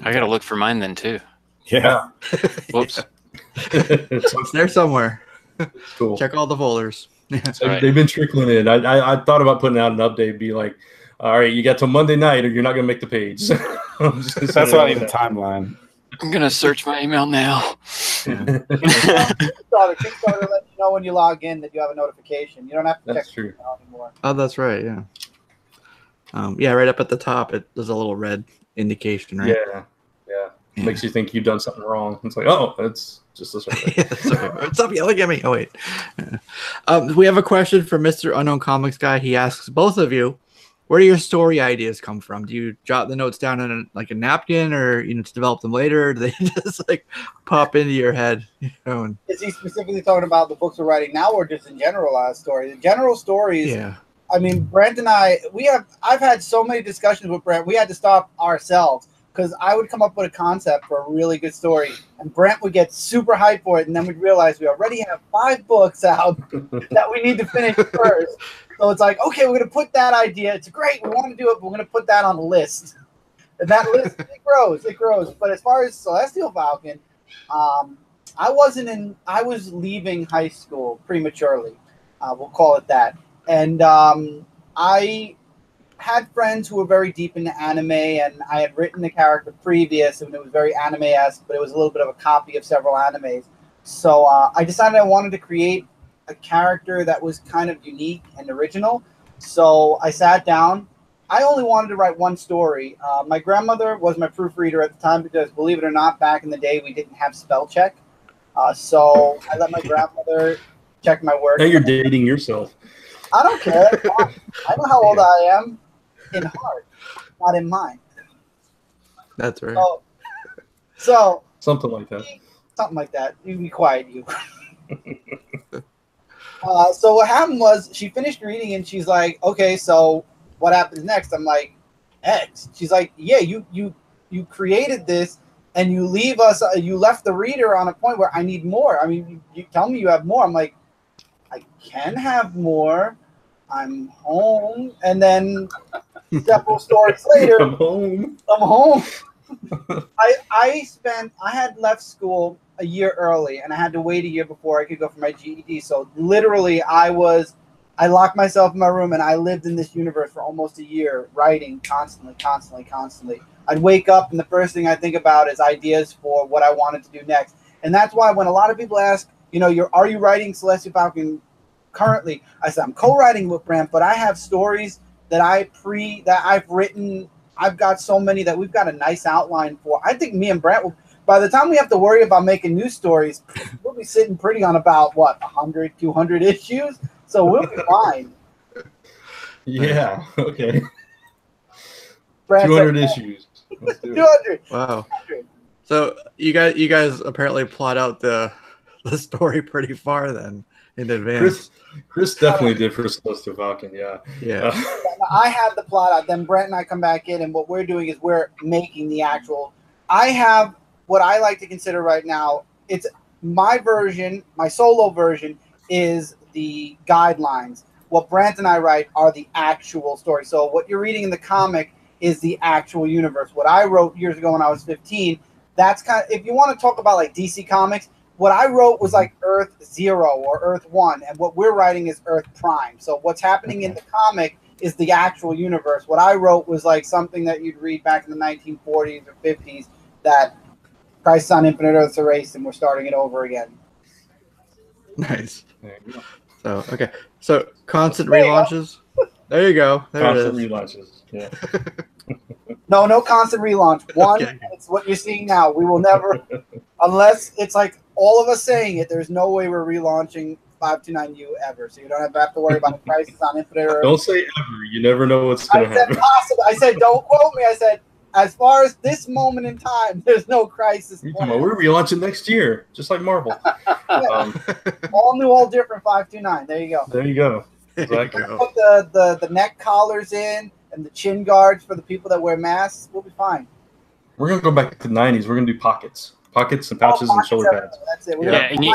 I got to look for mine then too. Yeah. Whoops. It's there somewhere. Cool. Check all the folders. So right. They've been trickling in. I thought about putting out an update, be like, all right, you got till Monday night or you're not going to make the page. That's why I need a timeline. I'm going to search my email now. Kickstarter lets you know when you log in that you have a notification. You don't have to That's check true. your email anymore. Oh, that's right. Yeah. Yeah, right up at the top, there's a little red indication, right? Yeah. Makes you think you've done something wrong. It's like, oh, it's just this right. Stop yelling at me. Oh, wait. We have a question from Mr. Unknown Comics Guy. He asks both of you, where do your story ideas come from? Do you jot the notes down on a napkin, or to develop them later? Or do they just like pop into your head? Is he specifically talking about the books we're writing now, or just in general stories? The general stories. Yeah. I mean, Brant and I've had so many discussions with Brant. We had to stop ourselves because I would come up with a concept for a really good story, and Brant would get super hyped for it, and then we'd realize we already have 5 books out that we need to finish first. So it's like, okay, we're going to put that idea. It's great. We want to do it, but we're going to put that on the list. And that list, it grows. But as far as Celestial Falcon, I was leaving high school prematurely. We'll call it that. And I had friends who were very deep into anime, and I had written the character previous, and it was very anime-esque, but it was a little bit of a copy of several animes. So I decided I wanted to create a character that was kind of unique and original. So I sat down. I only wanted to write one story. My grandmother was my proofreader at the time because, believe it or not, back in the day, we didn't have spell check. So I let my grandmother check my work. Now you're dating yourself. I don't care. I know how old I am in heart, not in mind. That's right. So Something like that. Something like that. You be quiet, you. So what happened was she finished reading and she's like, okay, so what happens next? I'm like, X. She's like, yeah, you created this and you left the reader on a point where I need more. I mean, you tell me you have more. I'm like, I can have more. I'm home. And then several stories later, I'm home. I had left school a year early, and I had to wait a year before I could go for my GED. So literally, I locked myself in my room, and I lived in this universe for almost a year, writing constantly. I'd wake up, and the first thing I think about is ideas for what I wanted to do next. And that's why when a lot of people ask, are you writing Celestial Falcon currently? I said, I'm co-writing with Brant, but I have stories that I've written. I've got so many that we've got a nice outline for. I think me and Brant will, by the time we have to worry about making new stories, we'll be sitting pretty on about, 100, 200 issues? So we'll be fine. Yeah, okay. Brant 200 issues. Let's do it. 200. Wow. So you guys apparently plot out the story pretty far then. in advance. Chris definitely did for Celestial Falcon, yeah. Yeah. I have the plot out. Then Brent and I come back in, and what we're doing is we're making the actual. I have what I like to consider right now. It's my version, my solo version is the guidelines. What Brant and I write are the actual story. So what you're reading in the comic is the actual universe. What I wrote years ago when I was 15, that's kind of, if you want to talk about like DC Comics, what I wrote was like Earth 0 or Earth 1, and what we're writing is Earth Prime. So what's happening in the comic is the actual universe. What I wrote was like something that you'd read back in the 1940s or 50s, that Crisis on Infinite Earths erased and we're starting it over again. Nice. So, okay. So, constant relaunches. There you go. There constant it is. relaunches, yeah. No constant relaunch. One, Okay. it's what you're seeing now. We will never, unless it's like all of us saying it, there's no way we're relaunching 529U ever. So you don't have to worry about a Crisis on Infinite Earths. Don't say ever. You never know what's I going to said happen. possible. I said, don't quote me. I said, as far as this moment in time, there's no crisis. You're talking about, we're relaunching next year, just like Marvel. All new, all different 529. There you go. There you go. Exactly. Put the neck collars in and the chin guards for the people that wear masks. We'll be fine. We're going to go back to the 90s. We're going to do pockets and pouches and shoulder pads. That's it. Yeah, and you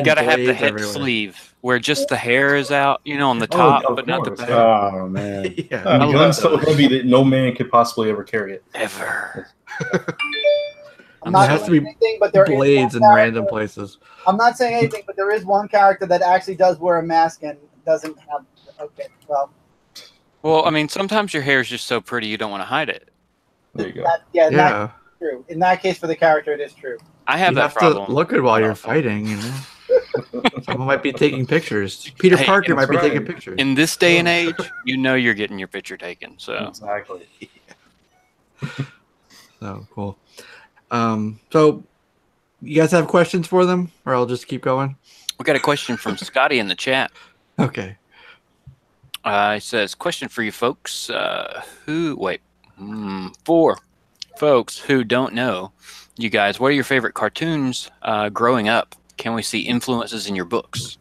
got to have the blades head everywhere. sleeve where just the hair is out, on the top, of but not the course. back. Oh man. Yeah. The I gun's love so heavy that no man could possibly ever carry it. Ever. I'm not It has to saying be anything, but there is Blades in one random character- places. I'm not saying anything, but there is one character that actually does wear a mask and doesn't have. Okay, well, Well, I mean, sometimes your hair is just so pretty you don't want to hide it. There you go. in that Yeah. true. In that case, for the character, it is true. I have You that have problem. to look good while you're fighting, Someone might be taking pictures. Peter Hey, Parker might be that's taking right. pictures. In this day and age, you're getting your picture taken. So Exactly. So cool. So you guys have questions for them, or I'll just keep going? we got a question from Scotty in the chat. Okay. It says, question for you folks. For folks who don't know, you guys, what are your favorite cartoons growing up? Can we see influences in your books?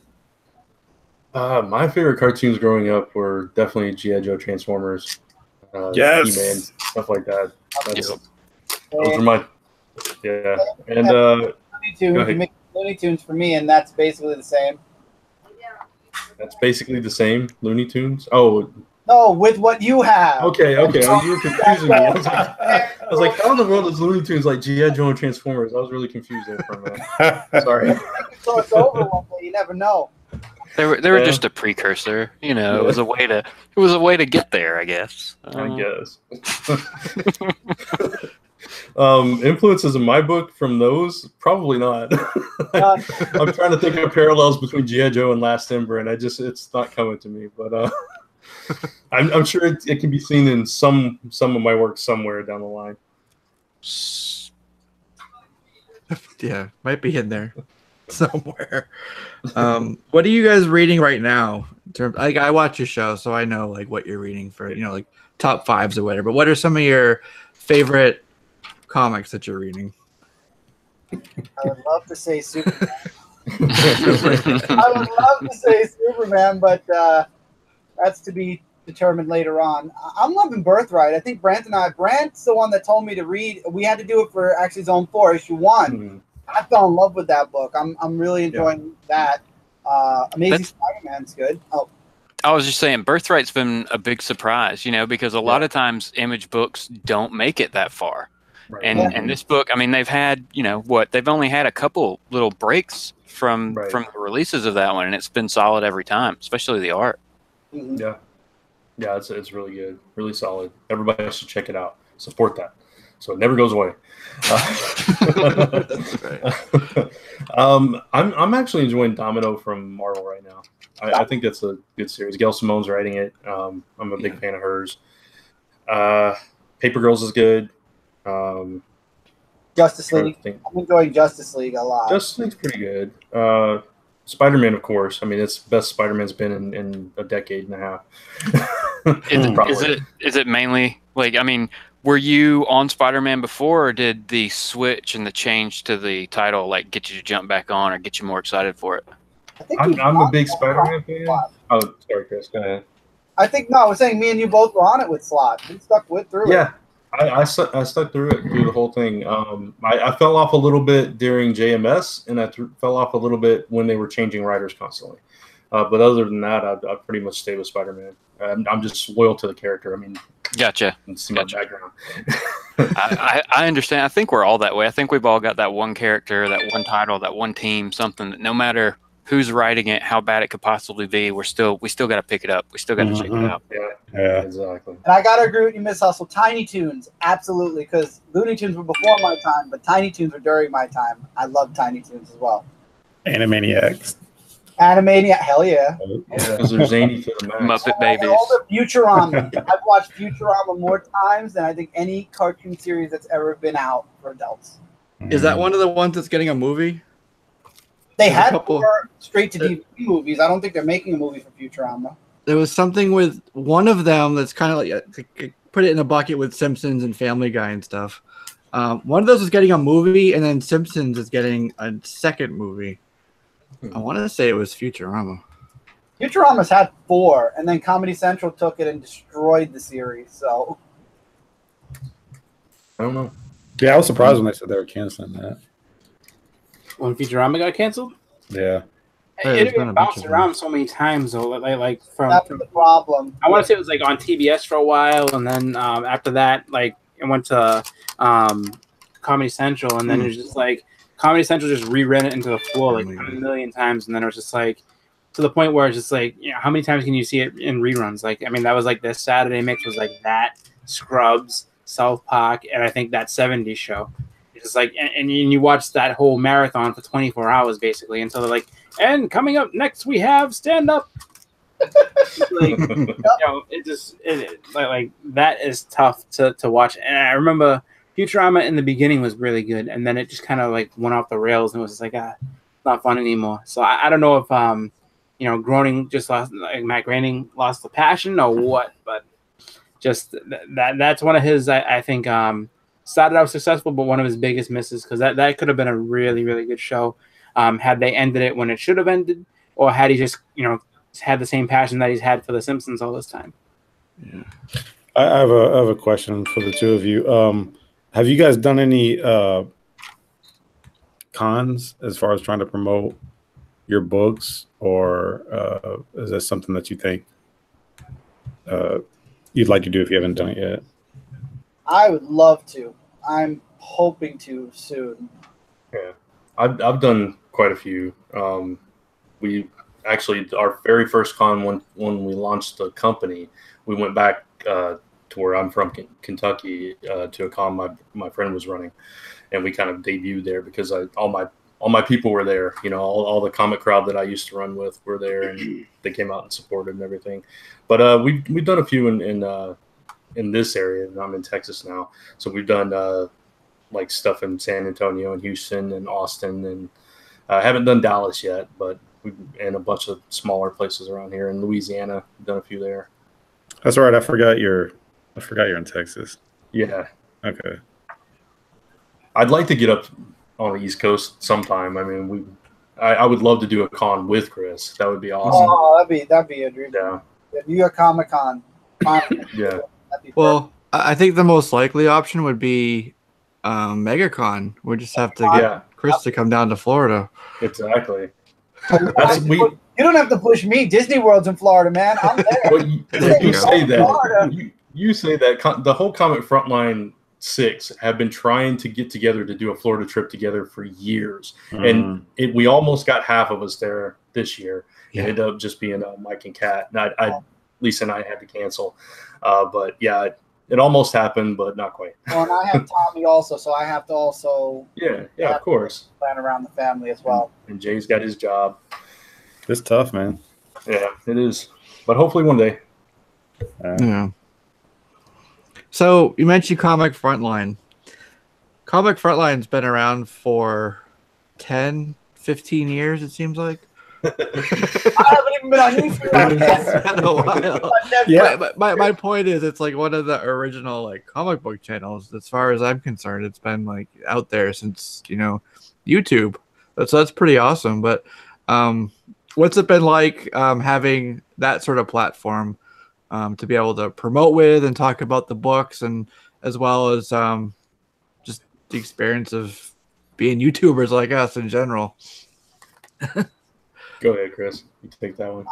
My favorite cartoons growing up were definitely G.I. Joe, Transformers, Yes. He-Man, stuff like that. Those Yep. are my, yeah. And Looney Tunes, Go ahead. you make Looney Tunes for me, and that's basically the same. that's basically the same, Looney Tunes. Oh, No, with what you have. okay. You were confusing me. I was like, how in the world is Looney Tunes like G.I. Joe and Transformers? I was really confused there for a minute. Sorry. So it's over one day. You never know. They were Yeah. just a precursor. It was a way to get there, I guess. I guess. Influences in my book from those? Probably not. I'm trying to think of parallels between G.I. Joe and Last Ember, and it's not coming to me. But I'm sure it can be seen in some of my work somewhere down the line. Yeah, might be in there somewhere. What are you guys reading right now? In terms, like, I watch your show, so I know like what you're reading for, like top fives or whatever. But what are some of your favorite comics that you're reading? I would love to say Superman. I would love to say Superman, but that's to be determined later on. I'm loving Birthright. I think Brant's the one that told me to read. We had to do it for actually Zone 4, issue 1. I fell in love with that book. I'm really enjoying that. Amazing Spider-Man's good. Oh, I was just saying, Birthright's been a big surprise, because a lot of times Image books don't make it that far. Right. And this book, I mean, they've had, they've only had a couple little breaks from the releases of that one, and it's been solid every time, especially the art. Yeah, it's really good, really solid. Everybody should check it out. Support that, so it never goes away. That's right. I'm actually enjoying Domino from Marvel right now. I think that's a good series. Gail Simone's writing it. I'm a big fan of hers. Paper Girls is good. Justice League. I'm enjoying Justice League a lot. Justice League's pretty good. Spider-Man, of course. I mean, it's the best Spider-Man's been in a decade and a half. Is it mainly were you on Spider-Man before, or did the switch and the change to the title get you to jump back on or get you more excited for it? I'm a big Spider-Man fan. Oh, sorry, Chris. Go ahead. I was saying me and you both were on it with Slot. We stuck through it. Yeah, I stuck through the whole thing. I fell off a little bit during JMS, and I fell off a little bit when they were changing writers constantly. But other than that, I pretty much stay with Spider-Man. I'm just loyal to the character. I mean, gotcha. See my background. I understand. I think we're all that way. I think we've all got that one character, that one title, that one team, something that no matter who's writing it, how bad it could possibly be, we still got to pick it up. We still got to check it out. Yeah, exactly. And I gotta agree with you, Miss Hustle. Tiny Toons, absolutely, because Looney Tunes were before my time, but Tiny Toons were during my time. I love Tiny Toons as well. Animaniacs. Animaniacs, hell yeah. Because they're zany to the max. Muppet Babies. All the Futurama. I've watched Futurama more times than I think any cartoon series that's ever been out for adults. Is that one of the ones that's getting a movie? They had more straight-to-DVD movies. I don't think they're making a movie for Futurama. There was something with one of them that's kind of like put it in a bucket with Simpsons and Family Guy and stuff. One of those is getting a movie, and then Simpsons is getting a second movie. I want to say it was Futurama. Futurama's had 4, and then Comedy Central took it and destroyed the series. So I don't know. Yeah, I was surprised when they said they were canceling that. When Futurama got canceled? Yeah. It bounced around so many times, though. Like from the problem. I want to say it was like on TBS for a while, and then after that, like it went to Comedy Central, and then it was just like Comedy Central just reran it into the floor like a million times, and then it was just like to the point where it's just like, you know, how many times can you see it in reruns? Like, I mean, that was like the Saturday mix was like that, Scrubs, South Park, and I think that 70s show. It's like, and you watch that whole marathon for 24 hours basically until they're like, and coming up next we have stand up. Like, you know, like that is tough to watch. And I remember Futurama in the beginning was really good, and then it just kind of like went off the rails and it was just like, not fun anymore. So I don't know if you know, Groening just lost, like Matt Groening lost the passion or what, but just that's one of his, I think, started out successful, but one of his biggest misses, because that could have been a really, really good show had they ended it when it should have ended, or had he just, you know, had the same passion that he's had for The Simpsons all this time. Yeah. I have a question for the two of you. Have you guys done any cons as far as trying to promote your books, or is that something that you think you'd like to do if you haven't done it yet? I would love to. I'm hoping to soon. Yeah, I've done quite a few. We actually, our very first con when we launched the company, we went back to where I'm from, Kentucky, to a con my friend was running, and we kind of debuted there because all my people were there. You know, all the comic crowd that I used to run with were there, and they came out and supported and everything. But we've done a few in this area, and I'm in Texas now, so we've done like stuff in San Antonio and Houston and Austin, and I haven't done Dallas yet, but and a bunch of smaller places around here in Louisiana. We've done a few there. That's right. I forgot you're in Texas. Yeah. Okay. I'd like to get up on the East Coast sometime. I mean, I would love to do a con with Chris. That would be awesome. Oh, that'd be a dream. Yeah. New York Comic Con. Yeah. Well, I think the most likely option would be MegaCon. We just have to get Chris to come down to Florida. Exactly. You don't have to push me. Disney World's in Florida, man. I'm there. Well, you say that. You say that. The whole Comic Frontline 6 have been trying to get together to do a Florida trip together for years, and we almost got half of us there this year. It ended up just being Mike and Kat. And Lisa and I had to cancel, but yeah, it almost happened, but not quite. Well, and I have Tommy also, so I have to also of course plan around the family as well. And Jay's got his job. It's tough, man. Yeah, it is, but hopefully one day. Yeah. So you mentioned Comic Frontline. Comic Frontline's been around for 10, 15 years, it seems like. I haven't even been on YouTube in a while. Yeah, but my point is, it's like one of the original like comic book channels. As far as I'm concerned, it's been like out there since, you know, YouTube. So that's pretty awesome. But what's it been like having that sort of platform to be able to promote with and talk about the books, and as well as just the experience of being YouTubers like us in general? Go ahead, Chris. You take that one.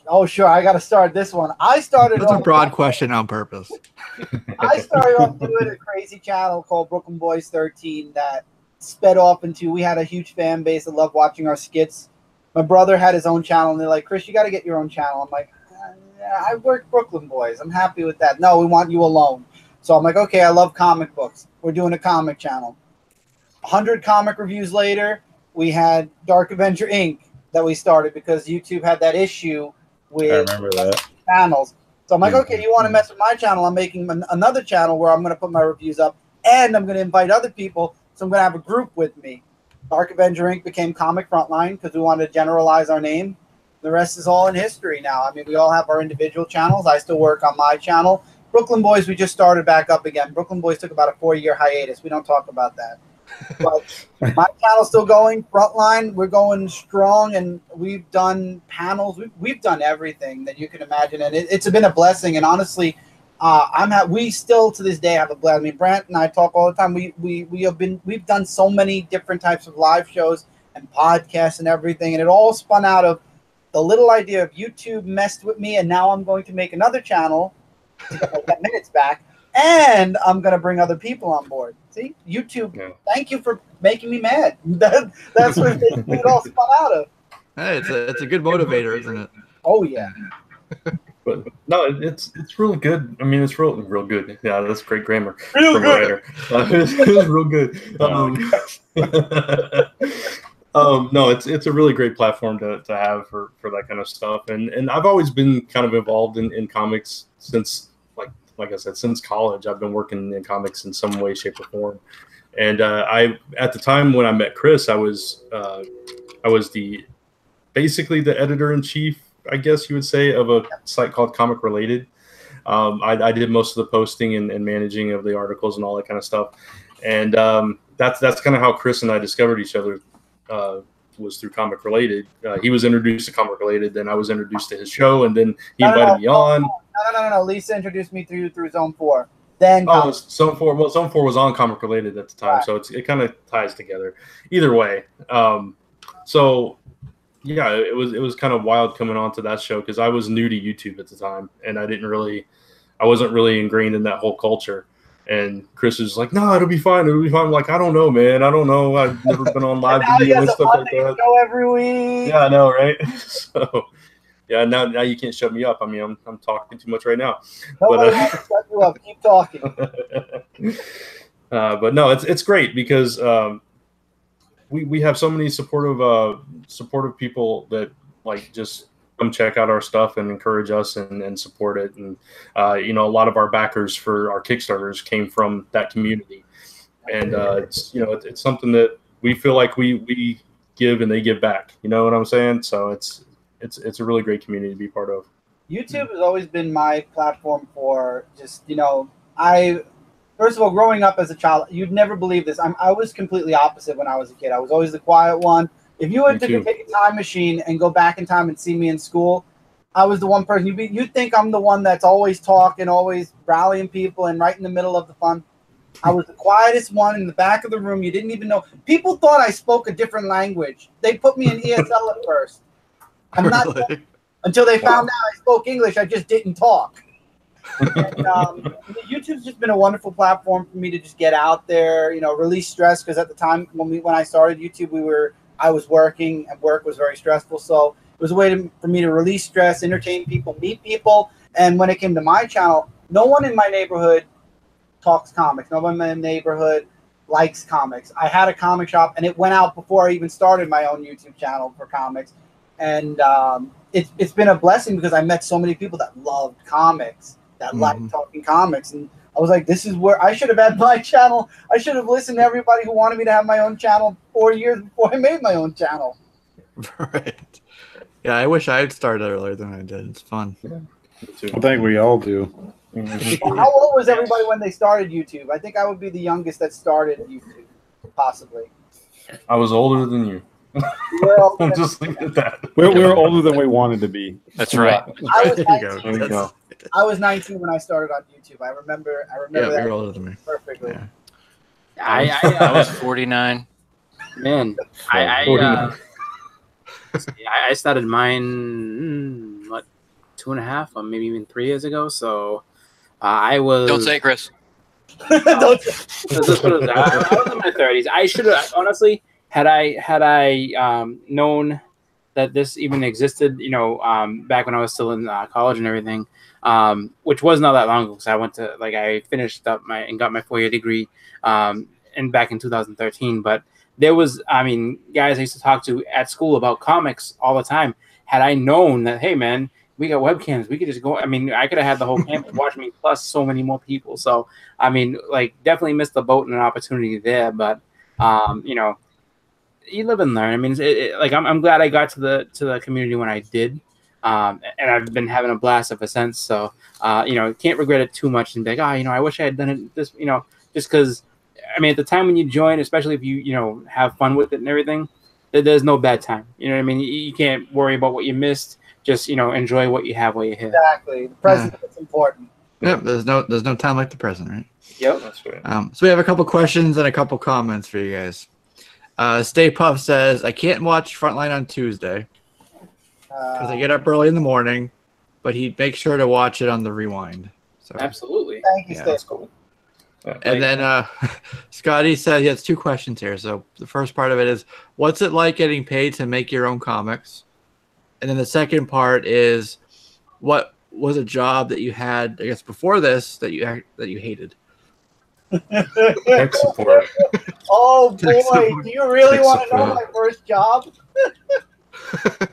Oh, sure. I got to start this one. I started. That's a broad question on purpose. I started off doing a crazy channel called Brooklyn Boys 13 that sped off into. We had a huge fan base that loved watching our skits. My brother had his own channel, and they're like, "Chris, you got to get your own channel." I'm like, I work Brooklyn Boys. I'm happy with that. No, we want you alone. So I'm like, okay, I love comic books. We're doing a comic channel. 100 comic reviews later, we had Dark Avenger Inc. that we started because YouTube had that issue with I remember that. channels. So I'm like, okay, you want to mess with my channel? I'm making another channel where I'm going to put my reviews up, and I'm going to invite other people. So I'm going to have a group with me. Dark Avenger Inc. became Comic Frontline because we wanted to generalize our name. The rest is all in history now. I mean, we all have our individual channels. I still work on my channel. Brooklyn Boys, we just started back up again. Brooklyn Boys took about a 4-year hiatus. We don't talk about that. But my channel's still going. Frontline, we're going strong, and we've done panels. We've done everything that you can imagine, and it's been a blessing. And honestly, we still to this day have a blast. I mean, Brant and I talk all the time. We've done so many different types of live shows and podcasts and everything, and it all spun out of the little idea of YouTube messed with me, and now I'm going to make another channel to get my 10 minutes back, and I'm going to bring other people on board. See, YouTube, Thank you for making me mad. That's what it all spun out of. Hey, it's a good motivator, isn't it? Oh, yeah. But no, it's really good. I mean, it's real good. Yeah, that's great grammar. Real from good. A writer. It's real good. No, it's a really great platform to have for that kind of stuff. And I've always been kind of involved in comics since, like I said, since college. I've been working in comics in some way, shape, or form. And at the time when I met Chris, I was basically the editor-in-chief, I guess you would say, of a site called Comic Related. I did most of the posting and managing of the articles and all that kind of stuff. And that's kind of how Chris and I discovered each other. Was through Comic Related. He was introduced to Comic Related, then I was introduced to his show, and then he invited me on. No. Lisa introduced me through Zone 4. Then Zone 4. Well, Zone 4 was on Comic Related at the time, so it kind of ties together. Either way, so yeah, it was kind of wild coming on to that show because I was new to YouTube at the time, and I wasn't really ingrained in that whole culture. And Chris is like, "No, it'll be fine. It'll be fine." I'm like, I don't know, man. I don't know. I've never been on live video and stuff like that. Show every week. Yeah, I know, right? So, yeah, now you can't shut me up. I mean, I'm talking too much right now. Nobody wants to shut you up. Keep talking. But no, it's great because we have so many supportive people that like just come check out our stuff and encourage us and support it. And, a lot of our backers for our Kickstarters came from that community. And, it's something that we feel like we give and they give back. You know what I'm saying? So it's a really great community to be part of. YouTube has always been my platform for just, first of all, growing up as a child, you'd never believe this. I was completely opposite when I was a kid. I was always the quiet one. If you were to take a time machine and go back in time and see me in school, I was the one person. You'd think I'm the one that's always talking, always rallying people, and right in the middle of the fun. I was the quietest one in the back of the room. You didn't even know. People thought I spoke a different language. They put me in ESL at first. I'm not until they found out I spoke English. I just didn't talk. And, YouTube's just been a wonderful platform for me to just get out there, release stress. Because at the time when I started YouTube, I was working, and work was very stressful. So it was a way for me to release stress, entertain people, meet people. And when it came to my channel, no one in my neighborhood talks comics. No one in my neighborhood likes comics. I had a comic shop, and it went out before I even started my own YouTube channel for comics. And it's been a blessing because I met so many people that loved comics, that liked talking comics. And I was like, this is where I should have had my channel. I should have listened to everybody who wanted me to have my own channel 4 years before I made my own channel. Right. Yeah, I wish I had started earlier than I did. It's fun. Yeah. I think we all do. How old was everybody when they started YouTube? I think I would be the youngest that started YouTube, possibly. I was older than you. We'll just leave it at that. We're older than we wanted to be. That's right. There you go. I was 19 when I started on YouTube. I remember Yeah, that you're older than me. perfectly. Yeah. I was 49. Man, I started mine what 2.5 or maybe even 3 years ago. So I was. Don't say it, Chris. Don't- I was in my 30s. I should have honestly had I known that this even existed. Back when I was still in college and everything, which was not that long ago because I finished up and got my 4-year degree, and back in 2013. But there was, guys I used to talk to at school about comics all the time. Had I known that, hey man, we got webcams, we could just go. I could have had the whole campus watch me plus so many more people. So definitely missed the boat and an opportunity there. But you live and learn. I'm glad I got to the community when I did, and I've been having a blast ever since. So can't regret it too much and be like, I wish I had done it this, just because. At the time when you join, especially if you have fun with it and everything, there's no bad time. You know what I mean? You can't worry about what you missed. Just enjoy what you have while you're here. Exactly. The present is important. Yep. There's no time like the present, right? Yep. That's right. So we have a couple questions and a couple comments for you guys. Stay Puff says, I can't watch Frontline on Tuesday because I get up early in the morning, but he makes sure to watch it on the rewind. So Absolutely. Thank you, Yeah, Steve. That's cool. And then Scotty said he has 2 questions here. So the first part of it is, what's it like getting paid to make your own comics? And then the second part is, what was a job that you had, I guess, before this that you hated? Tech support. Oh Tech boy, support. do you really Tech want to know support. my first job? Not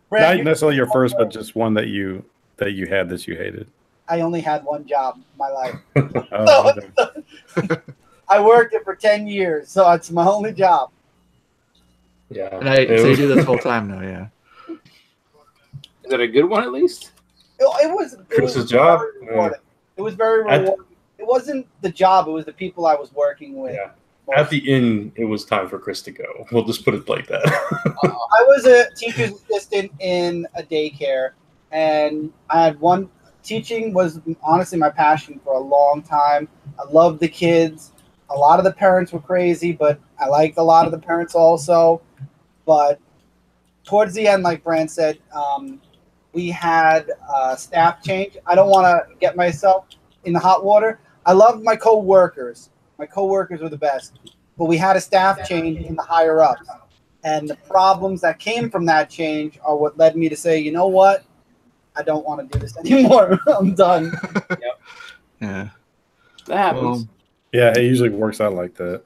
Brant, necessarily your first, but just one that you had that you hated. I only had one job in my life. Oh, okay. I worked it for 10 years, so it's my only job. Yeah. And so you do this full time now, yeah. Is it a good one at least? It was Chris's job? very rewarding. It was very rewarding. It wasn't the job; it was the people I was working with. Yeah. At the end, it was time for Chris to go. We'll just put it like that. I was a teacher's assistant in a daycare, and I had one. Teaching was honestly my passion for a long time. I loved the kids. A lot of the parents were crazy, but I liked a lot of the parents also. But towards the end, like Brant said, we had staff change. I don't want to get myself in the hot water. I loved my co-workers. My co-workers were the best. But we had a staff change in the higher ups. And the problems that came from that change are what led me to say, you know what? I don't want to do this anymore. I'm done. Yeah. That happens. Well, Yeah, it usually works out like that.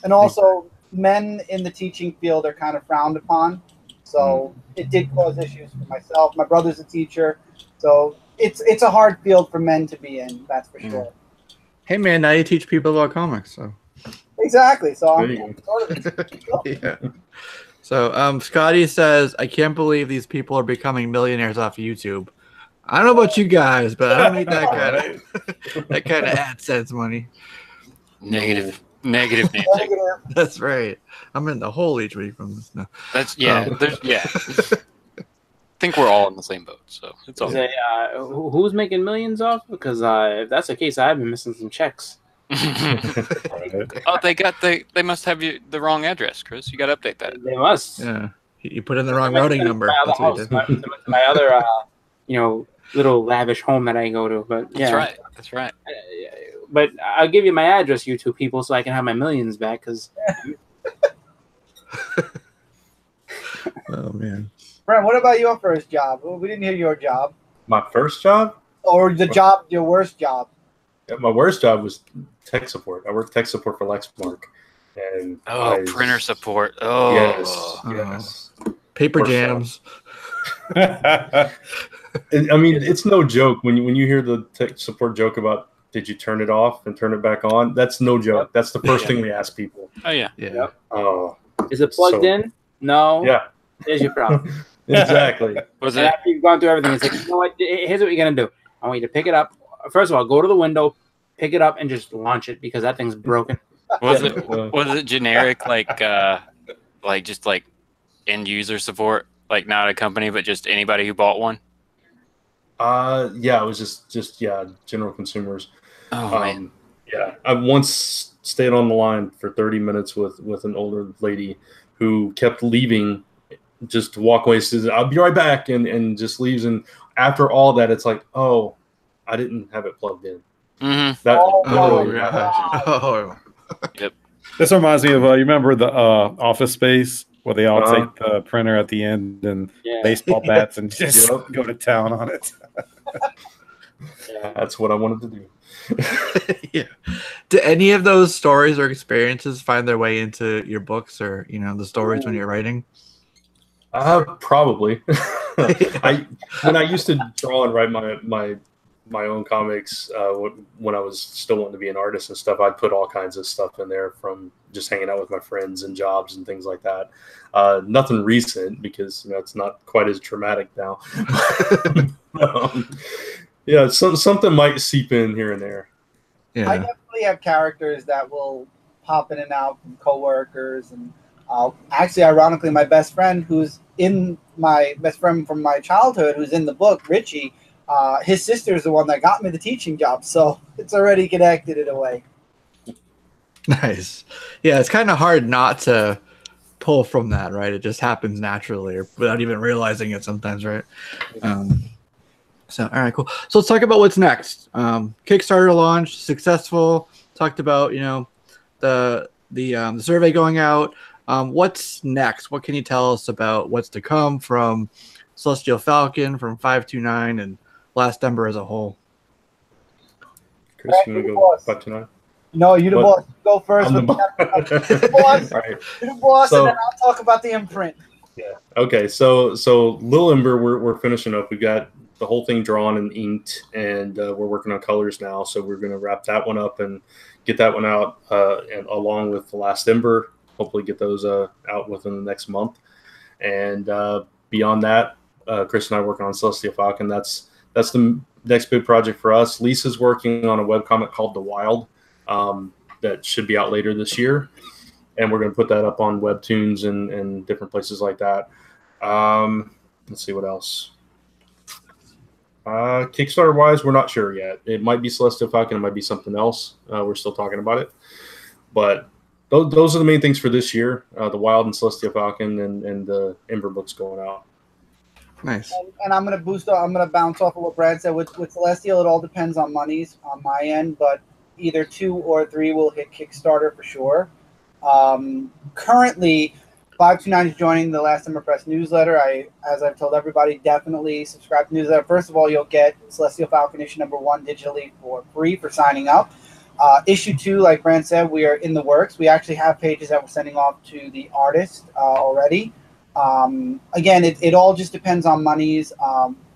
And also, men in the teaching field are kind of frowned upon. So it did cause issues for myself. My brother's a teacher. So it's a hard field for men to be in, that's for sure. hey man, now you teach people about comics, so Exactly. So There I'm you sort of yeah. So Scotty says, I can't believe these people are becoming millionaires off of YouTube. I don't know about you guys, but I don't need that kind of AdSense money. Negative, Nancy. That's right. I'm in the hole each week from this. No. That's I think we're all in the same boat, so it's all. Say, who's making millions off? Because if that's the case, I've been missing some checks. Oh, they must have the wrong address, Chris. You got to update that. They must. Yeah, you put in the wrong routing number. My That's other what you house, did. my other, little lavish home that I go to. But yeah, That's right. But I'll give you my address, you two people, so I can have my millions back. Because Oh man. Brent, what about your first job? We didn't hear your job. My first job? Or the job, your worst job. Yeah, my worst job was tech support. I worked tech support for Lexmark. And Printer support. Oh, Yes. Paper Or so. jams. I mean, it's no joke when you hear the tech support joke about did you turn it off and turn it back on? That's no joke. That's the first thing we ask people. Oh yeah. Yeah. Oh, is it plugged in? No. yeah, There's your problem. exactly. Was And it? after you've gone through everything, it's like, you know what? Here's what you're gonna do. I want you to pick it up. First of all, go to the window, pick it up, and just launch it because that thing's broken. Was it generic like like just like end user support, like not a company, but just anybody who bought one? Yeah, it was just general consumers. Oh man. Yeah, I once stayed on the line for 30 minutes with an older lady who kept leaving just to walk away. Says, "I'll be right back," and just leaves. And after all that, it's like, oh, I didn't have it plugged in. Mm-hmm. That Oh, really gosh. Oh. Yep. This reminds me of you remember the Office Space where they all take the printer at the end and baseball bats and just go to town on it. Yeah, that's what I wanted to do. Yeah. Do any of those stories or experiences find their way into your books or the stories when you're writing? Probably. When I used to draw and write my own comics when I was still wanting to be an artist and stuff, I'd put all kinds of stuff in there from just hanging out with my friends and jobs and things like that. Nothing recent because it's not quite as traumatic now. Yeah, something might seep in here and there. Yeah. I definitely have characters that will pop in and out from coworkers, and actually, ironically, my best friend, who's in my best friend from my childhood, who's in the book, Richie, his sister is the one that got me the teaching job, so it's already connected in a way. Nice. Yeah, it's kind of hard not to pull from that, right? It just happens naturally or without even realizing it sometimes, right? So, all right, cool. So let's talk about what's next. Kickstarter launch, successful. Talked about, the survey going out. What's next? What can you tell us about what's to come from Celestial Falcon, from 529, and Last Ember as a whole? Chris, you want to go 529? No, you the boss. Go first. I'm the boss. All right. You're the boss, and then I'll talk about the imprint. Yeah. Okay. So Lil Ember, we're finishing up. We got the whole thing drawn and inked, and we're working on colors now. So we're going to wrap that one up and get that one out, and along with the Last Ember. Hopefully, get those out within the next month. And beyond that, Chris and I working on Celestial Falcon. That's the next big project for us. Lisa's working on a webcomic called The Wild that should be out later this year. And we're going to put that up on Webtoons and different places like that. Let's see what else. Kickstarter-wise, we're not sure yet. It might be Celestial Falcon. It might be something else. We're still talking about it. But those are the main things for this year. The Wild and Celestial Falcon and the Ember books going out. Nice. And I'm going to bounce off of what Brad said. With Celestial, it all depends on monies on my end, but either 2 or 3 will hit Kickstarter for sure. Currently, 529 is joining the Last Ember Press newsletter. As I've told everybody, definitely subscribe to the newsletter. First of all, you'll get Celestial Falcon issue number 1 digitally for free for signing up. Issue 2, like Brant said, we are in the works. We actually have pages that we're sending off to the artist already. Again, it all just depends on monies,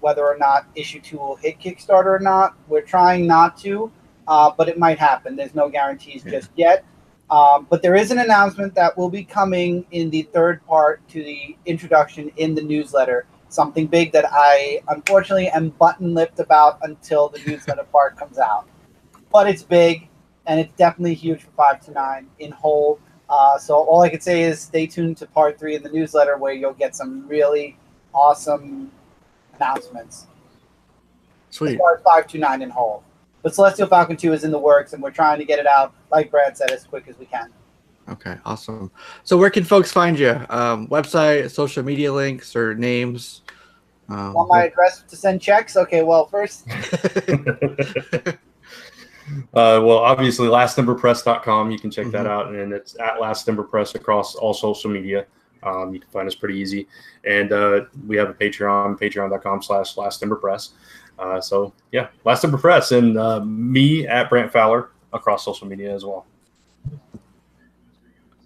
whether or not issue 2 will hit Kickstarter or not. We're trying not to, but it might happen. There's no guarantees just yet. But there is an announcement that will be coming in the 3rd part to the introduction in the newsletter. Something big that I, unfortunately, am button-lipped about until the newsletter part comes out. But it's big, and it's definitely huge for 529 in whole. So all I can say is stay tuned to part 3 in the newsletter where you'll get some really awesome announcements. Sweet. As far as 529 in whole. But Celestial Falcon 2 is in the works, and we're trying to get it out, like Brad said, as quick as we can. Okay, awesome. So where can folks find you? Website, social media links, or names? Want my address to send checks? Okay, well, first... Well, obviously, lastemberpress.com. You can check that out, and it's at Last Ember Press across all social media. You can find us pretty easy. And we have a Patreon, patreon.com/LastEmberPress. So, yeah, Last Ember Press, and me at Brant Fowler across social media as well.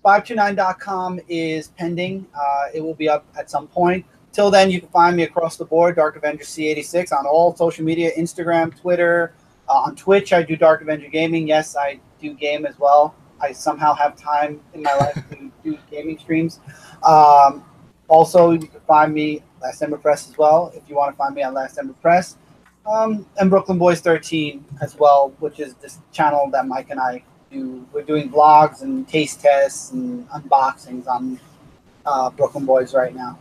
529.com is pending. It will be up at some point. Till then, you can find me across the board, Dark Avenger C86, on all social media, Instagram, Twitter. On Twitch, I do Dark Avenger Gaming. Yes, I do game as well. I somehow have time in my life to do gaming streams. Also, you can find me Last Ember Press as well, if you want to find me on Last Ember Press. And Brooklyn Boys 13 as well, which is this channel that Mike and I do. We're doing vlogs and taste tests and unboxings on Brooklyn Boys right now.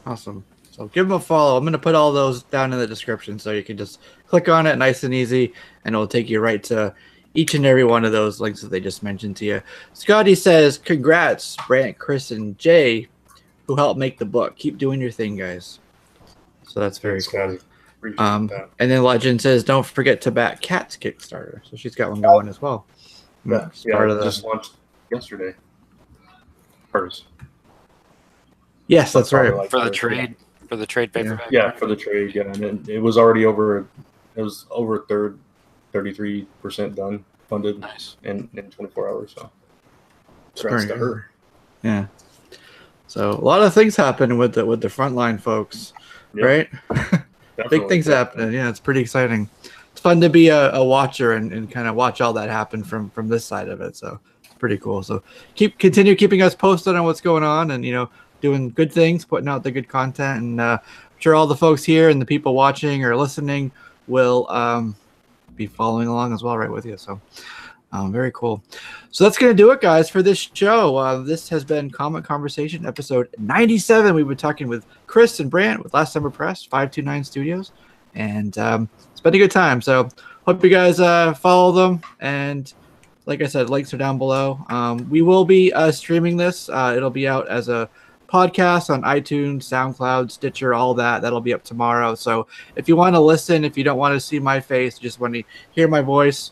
Awesome. So give them a follow. I'm going to put all those down in the description so you can just click on it nice and easy, and it'll take you right to each and every one of those links that they just mentioned to you. Scotty says, congrats, Brant, Chris, and Jay, who helped make the book. Keep doing your thing, guys. So that's very cool. And then Legend says, don't forget to back Kat's Kickstarter. So she's got one going as well. Yeah, part of just launched yesterday. Hers. Yes, that's right. For the trade. For the trade paperback. Yeah, for the trade. Yeah, and it was already over. It was over a third, 33% done, funded. Nice. In 24 hours. So, congrats to her. Yeah. So a lot of things happen with the frontline folks, right? Big things happening. Yeah, it's pretty exciting. It's fun to be a watcher and kind of watch all that happen from this side of it. So it's pretty cool. So continue keeping us posted on what's going on, and doing good things, putting out the good content, and I'm sure all the folks here and the people watching or listening will be following along as well, right with you. So very cool. So that's going to do it, guys, for this show. This has been Comic Conversation, episode 97. We've been talking with Chris and Brant with Last Summer Press, 529 Studios, and it's been a good time. So hope you guys follow them, and like I said, links are down below. We will be streaming this. It'll be out as a podcast on iTunes, SoundCloud, Stitcher, all that. That'll be up tomorrow. So if you want to listen, if you don't want to see my face, just want to hear my voice,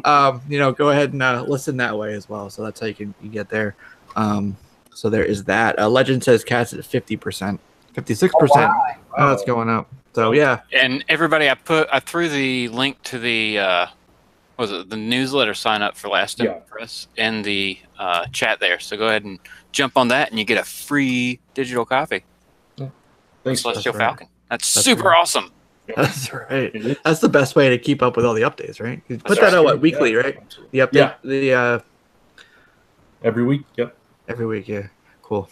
go ahead and listen that way as well. So that's how you get there. So there is that. Legend says Cat's at 50%, 56%. Oh, wow. Oh, it's going up. So yeah. And everybody, I threw the link to the the newsletter sign up for Last Summer Press in the chat there. So go ahead and jump on that, and you get a free digital copy. Thanks, Celestial Falcon. That's super awesome. That's right. That's the best way to keep up with all the updates, right? You put that out weekly, right? The update, the every week. Yep. Every week, yeah. Cool.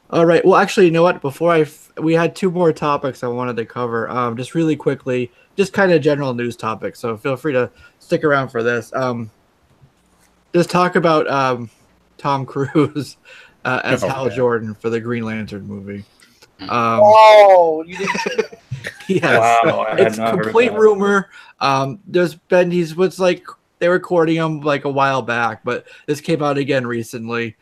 All right. Well, actually, you know what? Before we had two more topics I wanted to cover. Just really quickly, just kind of general news topics. So feel free to stick around for this. Just talk about Tom Cruise as Hal Jordan for the Green Lantern movie. You didn't. Yes, wow, it's complete rumor. There's been they were courting him like a while back, but this came out again recently.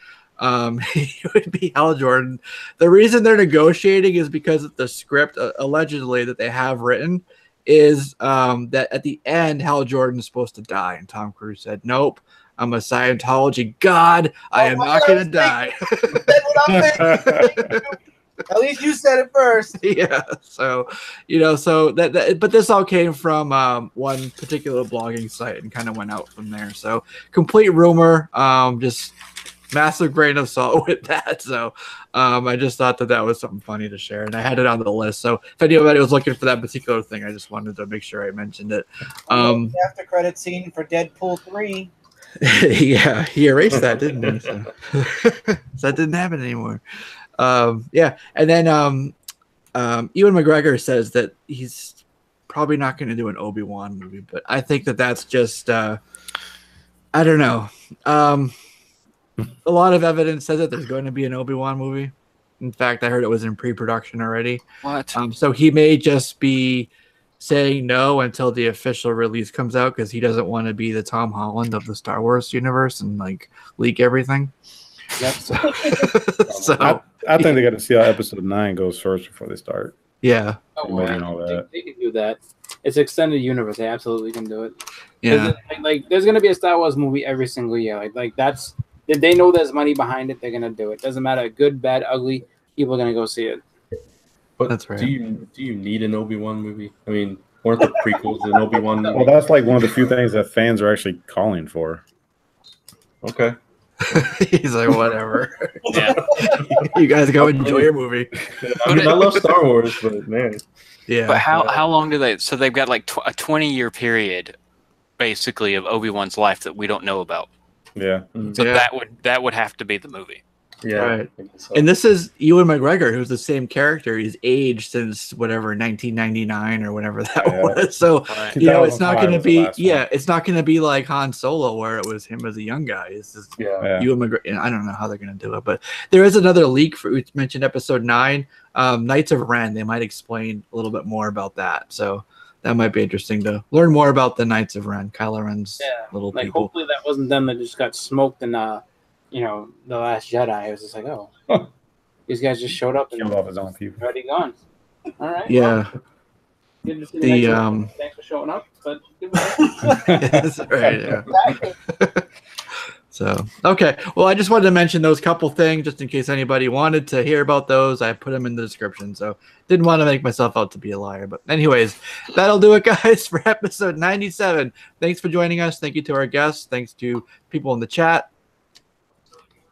He would be Hal Jordan. The reason they're negotiating is because of the script, allegedly, that they have written is that at the end, Hal Jordan is supposed to die, and Tom Cruise said, "Nope, I'm a Scientology god. I am not going to die." At least you said it first. Yeah. So, but this all came from one particular blogging site and kind of went out from there. So, complete rumor. Just massive grain of salt with that. So, I just thought that was something funny to share, and I had it on the list. So, if anybody was looking for that particular thing, I just wanted to make sure I mentioned it. After credit scene for Deadpool 3. Yeah, he erased that, didn't he? So, so that didn't happen anymore. Yeah, and then Ewan McGregor says that he's probably not going to do an Obi-Wan movie, but I think that's just I don't know. A lot of evidence says that there's going to be an Obi-Wan movie. In fact, I heard it was in pre-production already. What? So he may just be saying no until the official release comes out because he doesn't want to be the Tom Holland of the Star Wars universe and leak everything. Yep. So I think they got to see how episode 9 goes first before they start. Yeah. And all that. They can do that. It's extended universe. They absolutely can do it. Yeah. There's gonna be a Star Wars movie every single year. That's they know there's money behind it. They're gonna do it. Doesn't matter, good, bad, ugly. People are gonna go see it. But that's right. Do you need an Obi-Wan movie? I mean, weren't the prequels an Obi-Wan movie? Well, that's like one of the few things that fans are actually calling for. Okay. He's like, whatever. Yeah. You guys go enjoy your movie. I mean, I love Star Wars, but man. Yeah. But how long do they? So they've got like a 20-year period, basically, of Obi-Wan's life that we don't know about. Yeah. So that would have to be the movie. Yeah. Right. So. And this is Ewan McGregor, who's the same character. He's aged since whatever 1999 or whatever that was. So Right. you know, it's not going to was the be last one. it's not going to be like Han Solo where it was him as a young guy. It's just Yeah. Ewan McGregor. I don't know how they're going to do it, but there is another leak for we mentioned episode 9, Knights of Ren. They might explain a little bit more about that. So that might be interesting to learn more about the Knights of Ren, Kylo Ren's little like people. hopefully that wasn't them that just got smoked in you know, The Last Jedi. It was just like, oh, these guys just showed up and Killed off his own people. already gone. All right. Yeah. Well, good to see the next one. Thanks for showing up, but That's right. Yeah. So, okay. Well, I just wanted to mention those couple things just in case anybody wanted to hear about those. I put them in the description. So, didn't want to make myself out to be a liar. But, anyways, that'll do it, guys, for episode 97. Thanks for joining us. Thank you to our guests. Thanks to people in the chat,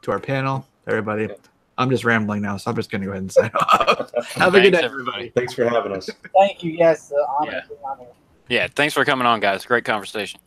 to our panel, everybody. I'm just rambling now, so I'm just going to go ahead and sign off. Have a good day, everybody. Thanks for having us. Thank you. Yes, honor. Yeah, thanks for coming on, guys. Great conversation.